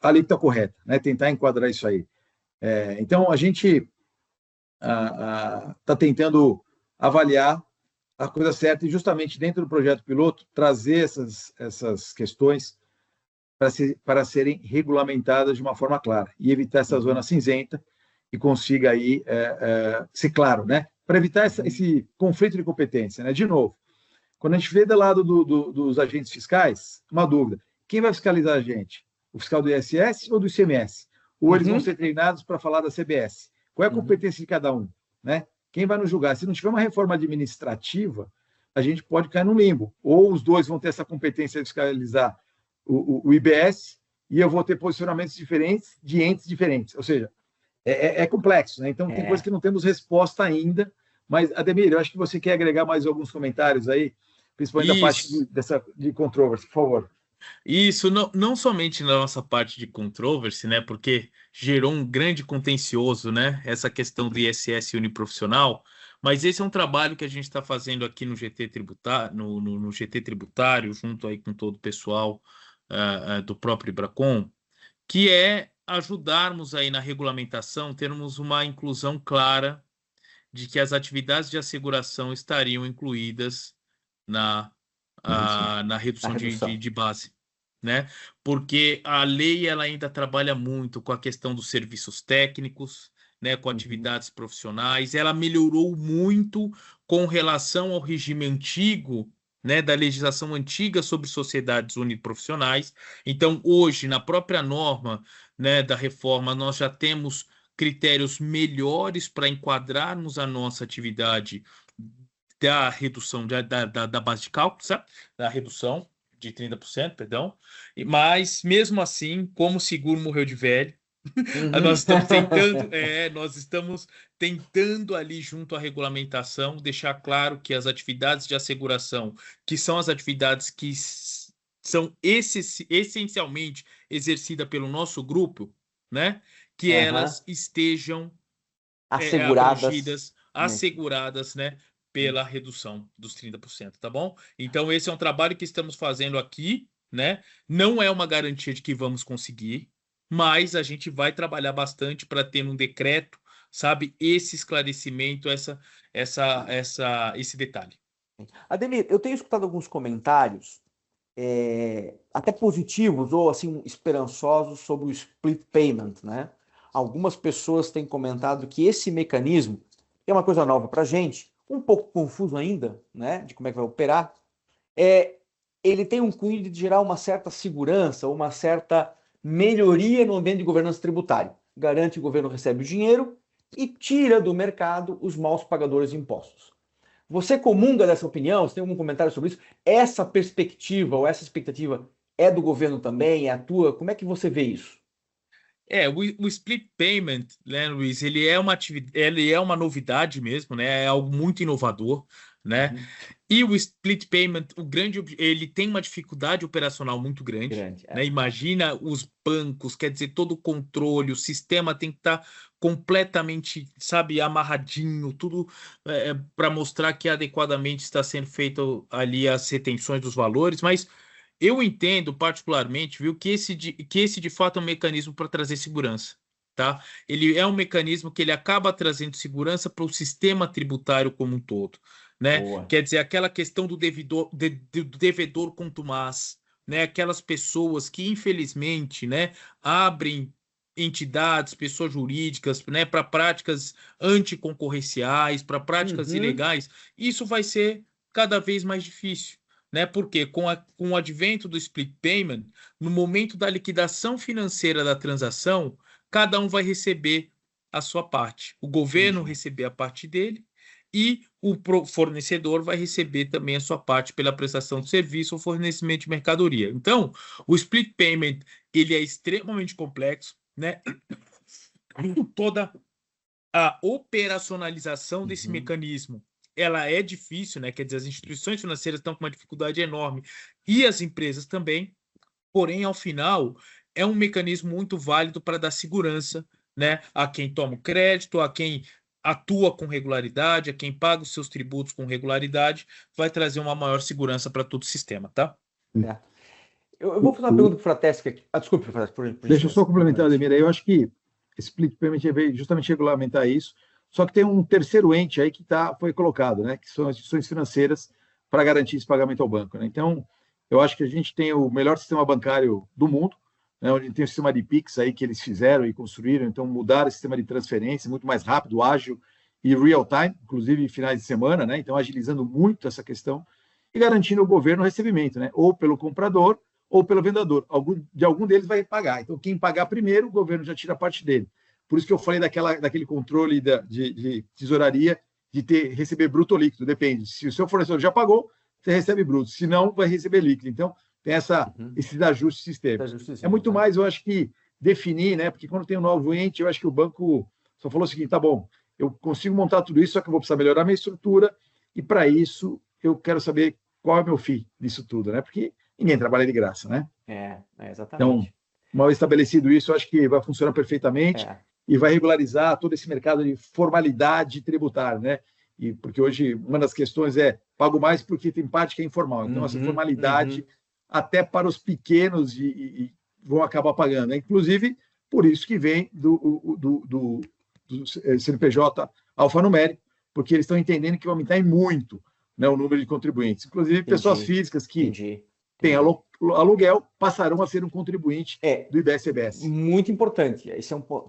a alíquota correta, né? Tentar enquadrar isso aí. Então, a gente está tentando avaliar a coisa certa e justamente dentro do projeto piloto trazer essas questões para serem regulamentadas de uma forma clara e evitar essa zona cinzenta e consiga aí ser claro, né? Para evitar esse conflito de competência, né? De novo, quando a gente vê do lado dos agentes fiscais, uma dúvida: quem vai fiscalizar a gente? O fiscal do ISS ou do ICMS? Ou eles vão ser treinados para falar da CBS? Qual é a competência de cada um, né? Quem vai nos julgar? Se não tiver uma reforma administrativa, a gente pode cair no limbo. Ou os dois vão ter essa competência de fiscalizar o IBS e eu vou ter posicionamentos diferentes de entes diferentes. Ou seja, é complexo, né? Então, tem coisas que não temos resposta ainda. Mas, Ademir, eu acho que você quer agregar mais alguns comentários aí, principalmente da parte de controversy, por favor. Isso, não somente na nossa parte de controversy, né? Porque gerou um grande contencioso, né? Essa questão do ISS uniprofissional, mas esse é um trabalho que a gente está fazendo aqui no GT Tributário, no GT Tributário, junto aí com todo o pessoal do próprio IBRACON, que é ajudarmos aí na regulamentação, termos uma inclusão clara de que as atividades de asseguração estariam incluídas na redução de base, né? Porque a lei ela ainda trabalha muito com a questão dos serviços técnicos, né? Com atividades profissionais. Ela melhorou muito com relação ao regime antigo, né? Da legislação antiga sobre sociedades uniprofissionais. Então, hoje, na própria norma, né, da reforma, nós já temos critérios melhores para enquadrarmos a nossa atividade da redução da base de cálculo, sabe? Da redução de 30%, perdão. Mas, mesmo assim, como o seguro morreu de velho, nós estamos tentando ali, junto à regulamentação, deixar claro que as atividades de asseguração, que são as atividades que são essencialmente exercidas pelo nosso grupo, né? Que elas estejam asseguradas, né? pela redução dos 30%, tá bom? Então, esse é um trabalho que estamos fazendo aqui, né? Não é uma garantia de que vamos conseguir, mas a gente vai trabalhar bastante para ter um decreto, sabe, esse esclarecimento, esse detalhe. Ademir, eu tenho escutado alguns comentários, até positivos ou assim esperançosos sobre o split payment, né? Algumas pessoas têm comentado que esse mecanismo é uma coisa nova para a gente, um pouco confuso ainda, né? De como é que vai operar. Ele tem um cunho de gerar uma certa segurança, uma certa melhoria no ambiente de governança tributária. Garante que o governo recebe o dinheiro e tira do mercado os maus pagadores de impostos. Você comunga dessa opinião? Você tem algum comentário sobre isso? Essa perspectiva ou essa expectativa é do governo também? É a tua? Como é que você vê isso? O split payment, né, Luiz, ele é uma novidade mesmo, né? É algo muito inovador, né? E o split payment, ele tem uma dificuldade operacional muito grande, né? Imagina os bancos, quer dizer, todo o controle, o sistema tem que estar completamente, sabe, amarradinho, tudo para mostrar que adequadamente está sendo feito ali as retenções dos valores, mas eu entendo particularmente, viu, que esse de fato é um mecanismo para trazer segurança, tá? Ele é um mecanismo que ele acaba trazendo segurança para o sistema tributário como um todo, né? Boa. Quer dizer, aquela questão do devedor contumaz, né? Aquelas pessoas que infelizmente, né, abrem entidades, pessoas jurídicas, né, para práticas anticoncorrenciais, para práticas ilegais, isso vai ser cada vez mais difícil. Né? Porque com o advento do split payment, no momento da liquidação financeira da transação, cada um vai receber a sua parte. O governo receber a parte dele e o fornecedor vai receber também a sua parte pela prestação de serviço ou fornecimento de mercadoria. Então, o split payment ele é extremamente complexo, né? Toda a operacionalização desse mecanismo ela é difícil, né? Quer dizer, as instituições financeiras estão com uma dificuldade enorme e as empresas também, porém, ao final, é um mecanismo muito válido para dar segurança, né, a quem toma o crédito, a quem atua com regularidade, a quem paga os seus tributos com regularidade, vai trazer uma maior segurança para todo o sistema, tá? Eu vou fazer uma pergunta para o Frateschi aqui. Desculpe, Frateschi, Deixa eu só complementar, Ademir. Eu acho que esse split payment veio justamente regulamentar isso. Só que tem um terceiro ente aí que foi colocado, né? Que são as instituições financeiras para garantir esse pagamento ao banco, né? Então, eu acho que a gente tem o melhor sistema bancário do mundo, né? Onde tem o sistema de Pix aí que eles fizeram e construíram, então mudaram o sistema de transferência muito mais rápido, ágil e real time, inclusive em finais de semana, né? Então, agilizando muito essa questão e garantindo ao governo o recebimento, né? Ou pelo comprador ou pelo vendedor. Algum deles vai pagar. Então, quem pagar primeiro, o governo já tira a parte dele. Por isso que eu falei daquele controle de tesouraria de receber bruto ou líquido, depende. Se o seu fornecedor já pagou, você recebe bruto, se não, vai receber líquido. Então, tem esses ajustes sistêmicos. É muito mais, eu acho que definir, né? Porque quando tem um novo ente, eu acho que o banco só falou o seguinte: tá bom, eu consigo montar tudo isso, só que eu vou precisar melhorar a minha estrutura, e para isso eu quero saber qual é o meu fee disso tudo, né? Porque ninguém trabalha de graça, né? Exatamente. Então, uma vez estabelecido isso, eu acho que vai funcionar perfeitamente. E vai regularizar todo esse mercado de formalidade tributária, né? E porque hoje uma das questões é pago mais porque tem parte que é informal. Então, essa formalidade, até para os pequenos, e vão acabar pagando, né? Inclusive, por isso que vem do CNPJ alfanumérico, porque eles estão entendendo que vai aumentar muito, né, o número de contribuintes. Inclusive, pessoas físicas que têm aluguel passarão a ser um contribuinte do IBS-CBS. Muito importante.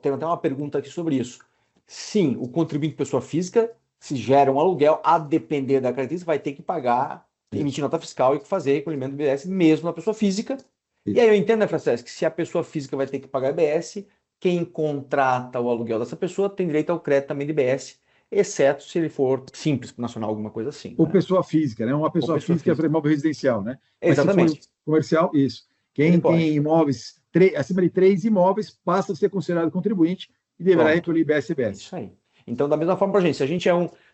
Tem até uma pergunta aqui sobre isso. Sim, o contribuinte pessoa física, se gera um aluguel, a depender da característica, vai ter que pagar, emitir nota fiscal e fazer recolhimento do IBS mesmo na pessoa física. E aí eu entendo, né, Francesco, que se a pessoa física vai ter que pagar IBS, quem contrata o aluguel dessa pessoa tem direito ao crédito também do IBS, exceto se ele for simples, nacional, alguma coisa assim. Ou pessoa física, né? Uma pessoa física para imóvel residencial, né? Exatamente. Mas se for comercial, isso. Quem tem imóveis, acima de 3 imóveis, passa a ser considerado contribuinte e deverá recolher IBS-CBS. Isso aí. Então, da mesma forma para a gente,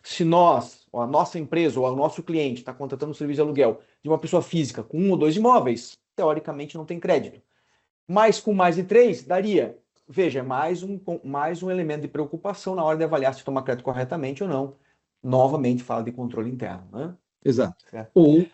se nós, ou a nossa empresa, ou o nosso cliente está contratando um serviço de aluguel de uma pessoa física com 1 ou 2 imóveis, teoricamente não tem crédito. Mas com mais de 3, daria. Veja, mais um elemento de preocupação na hora de avaliar se toma crédito corretamente ou não. novamente fala de controle interno, né? Exato. Certo. Ou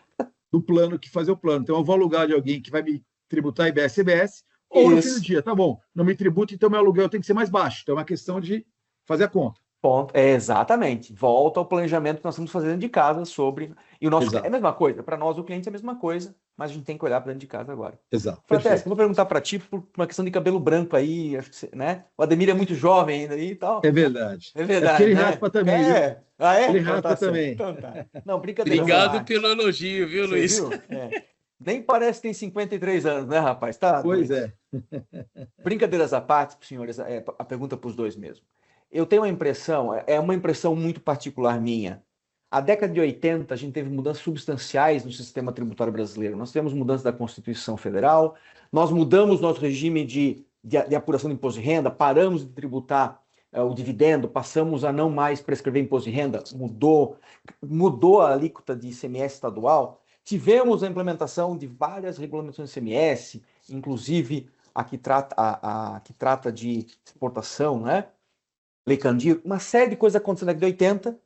do plano que fazer o plano. Então, eu vou alugar de alguém que vai me tributar IBS, CBS, ou no fim do dia, tá bom, não me tributa, então meu aluguel tem que ser mais baixo. Então, é uma questão de fazer a conta. Ponto. É, exatamente. Volta ao planejamento que nós estamos fazendo de casa sobre... E o nosso... Exato. É a mesma coisa. Para nós, o cliente é a mesma coisa, mas a gente tem que olhar para dentro de casa agora. Exato. Frateschi, eu vou perguntar para ti por uma questão de cabelo branco aí, acho que você, né? O Ademir é muito jovem ainda aí e tal. É verdade. É verdade, porque ele né? raspa também, viu? Ah, é? Ele Então raspa tá certo. também. Então tá. Não, brincadeira. Obrigado pelo elogio, viu, Você Luiz? viu? É. Nem parece que tem 53 anos, né, rapaz? Tá, Pois é. Brincadeiras à parte, senhores, a pergunta para os dois mesmo. Eu tenho uma impressão, é uma impressão muito particular minha. A década de 80, a gente teve mudanças substanciais no sistema tributário brasileiro. Nós tivemos mudança da Constituição Federal, nós mudamos nosso regime de apuração de imposto de renda, paramos de tributar o dividendo, passamos a não mais prescrever imposto de renda, mudou a alíquota de ICMS estadual. Tivemos a implementação de várias regulamentações de ICMS, inclusive a que trata de exportação, né? Lei Candir, uma série de coisas acontecendo na década de 80,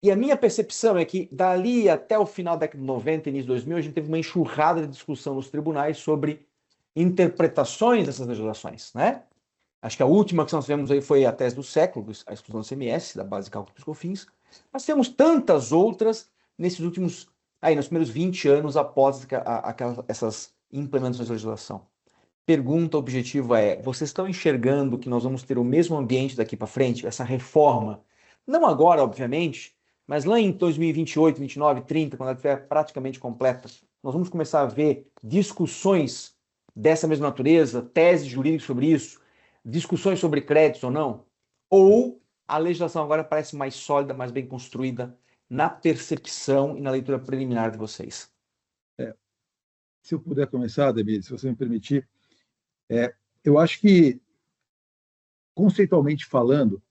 e a minha percepção é que dali até o final da década de 90, início de 2000, a gente teve uma enxurrada de discussão nos tribunais sobre interpretações dessas legislações, né? Acho que a última que nós tivemos aí foi a tese do século, a exclusão do CMS, da base de cálculo dos COFINS, mas temos tantas outras nesses últimos, aí nos primeiros 20 anos após essas implementações da legislação. Pergunta objetiva é, vocês estão enxergando que nós vamos ter o mesmo ambiente daqui para frente, essa reforma? Não agora, obviamente, mas lá em 2028, 29, 30, quando ela estiver praticamente completa, nós vamos começar a ver discussões dessa mesma natureza, teses jurídicas sobre isso, discussões sobre créditos ou não? Ou a legislação agora parece mais sólida, mais bem construída na percepção e na leitura preliminar de vocês? Se eu puder começar, Ademir, se você me permitir, eu acho que, conceitualmente falando,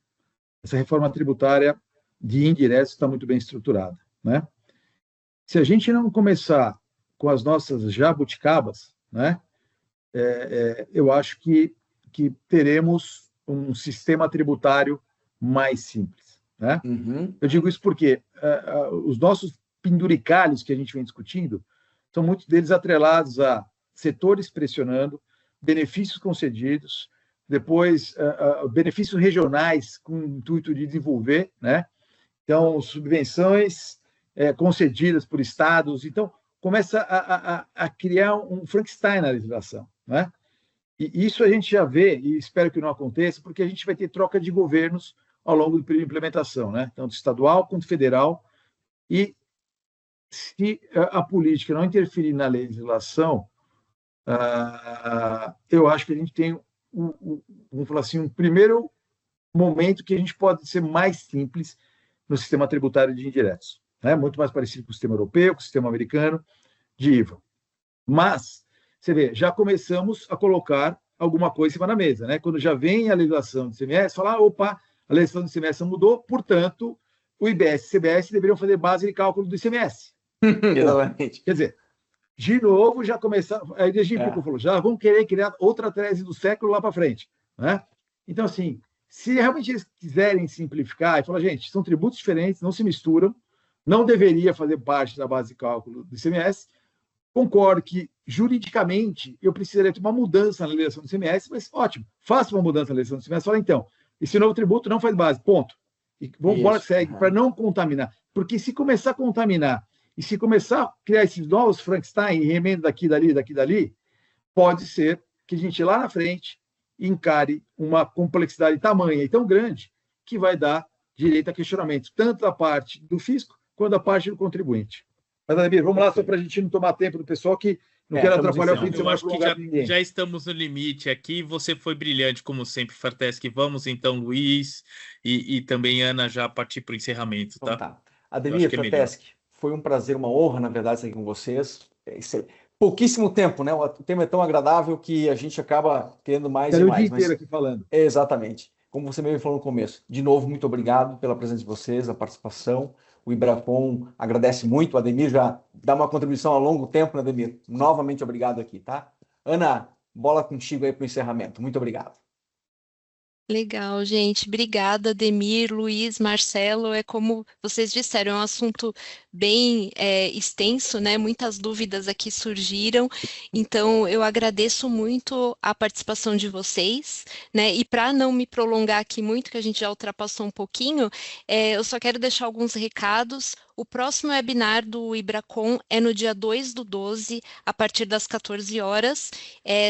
essa reforma tributária de indiretos está muito bem estruturada, né? Se a gente não começar com as nossas jabuticabas, né, eu acho que teremos um sistema tributário mais simples, né? Uhum. Eu digo isso porque os nossos penduricalhos que a gente vem discutindo são muitos deles atrelados a setores pressionando, benefícios concedidos, depois benefícios regionais com o intuito de desenvolver, né? Então, subvenções concedidas por estados. Então, começa a criar um Frankenstein na legislação, né? E isso a gente já vê, e espero que não aconteça, porque a gente vai ter troca de governos ao longo do período de implementação, né? Tanto estadual quanto federal. E se a política não interferir na legislação, eu acho que a gente tem, vamos falar assim, um primeiro momento que a gente pode ser mais simples no sistema tributário de indiretos, né? Muito mais parecido com o sistema europeu, com o sistema americano de IVA. Mas, você vê, já começamos a colocar alguma coisa em cima da mesa, né? Quando já vem a legislação do ICMS, falar, opa, a legislação do ICMS mudou, portanto, o IBS e o CBS deveriam fazer base de cálculo do ICMS. Exatamente. Quer dizer, de novo, já começaram. Aí a gente falou, já vão querer criar outra tese do século lá para frente, né? Então, assim, se realmente eles quiserem simplificar e falar, gente, são tributos diferentes, não se misturam, não deveria fazer parte da base de cálculo do ICMS. Concordo que, juridicamente, eu precisaria ter uma mudança na legislação do ICMS, mas ótimo, faça uma mudança na legislação do ICMS, fala, então, esse novo tributo não faz base, ponto. E vamos embora, segue, para não contaminar. Porque se começar a contaminar e se começar a criar esses novos Frankenstein, remendo daqui, dali, pode ser que a gente lá na frente encare uma complexidade tamanha e tão grande que vai dar direito a questionamento, tanto da parte do fisco quanto da parte do contribuinte. Mas, Ademir, vamos lá, só para a gente não tomar tempo do pessoal que não quero atrapalhar o fim de semana prolongado de ninguém. Já estamos no limite aqui. Você foi brilhante, como sempre, Frateschi. Vamos então, Luiz e também Ana, já partir para o encerramento, tá? Então, tá. Ademir, Frateschi, foi um prazer, uma honra, na verdade, estar aqui com vocês. Pouquíssimo tempo, né? O tema é tão agradável que a gente acaba querendo mais e mais. O dia inteiro aqui falando. Exatamente. Como você mesmo falou no começo. De novo, muito obrigado pela presença de vocês, a participação. O Ibracon agradece muito. O Ademir já dá uma contribuição a longo tempo, né, Ademir? Novamente obrigado aqui, tá? Ana, bola contigo aí para o encerramento. Muito obrigado. Legal, gente. Obrigada, Ademir, Luiz, Marcelo. É como vocês disseram, é um assunto bem extenso, né? Muitas dúvidas aqui surgiram. Então, eu agradeço muito a participação de vocês, né? E para não me prolongar aqui muito, que a gente já ultrapassou um pouquinho, eu só quero deixar alguns recados. O próximo webinar do IBRACON é no dia 2/12, a partir das 14 horas,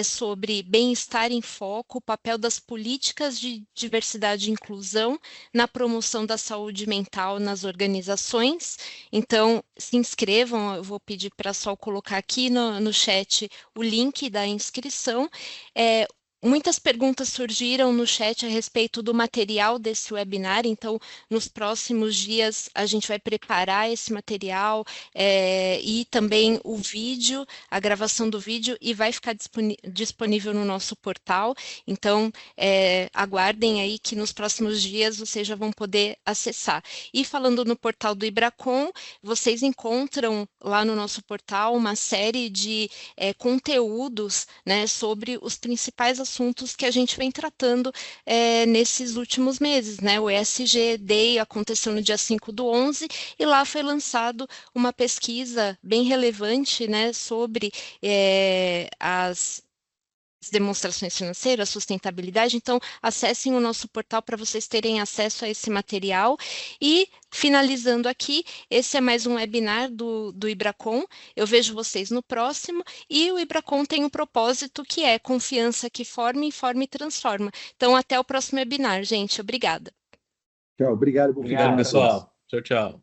sobre bem-estar em foco, o papel das políticas de diversidade e inclusão na promoção da saúde mental nas organizações. Então, se inscrevam, eu vou pedir para só colocar aqui no chat o link da inscrição. Muitas perguntas surgiram no chat a respeito do material desse webinar, então, nos próximos dias, a gente vai preparar esse material e também o vídeo, a gravação do vídeo, e vai ficar disponível no nosso portal. Então, aguardem aí que nos próximos dias vocês já vão poder acessar. E falando no portal do IBRACON, vocês encontram lá no nosso portal uma série de conteúdos, né, sobre os principais assuntos que a gente vem tratando nesses últimos meses, né? O ESG Day aconteceu no dia 5/11 e lá foi lançado uma pesquisa bem relevante, né, sobre as demonstrações financeiras, sustentabilidade. Então, acessem o nosso portal para vocês terem acesso a esse material. E, finalizando aqui, esse é mais um webinar do IBRACON. Eu vejo vocês no próximo. E o IBRACON tem um propósito que é confiança que forma, informa e transforma. Então, até o próximo webinar, gente. Obrigada. Tchau, obrigado. Obrigado, pessoal. Tchau, tchau.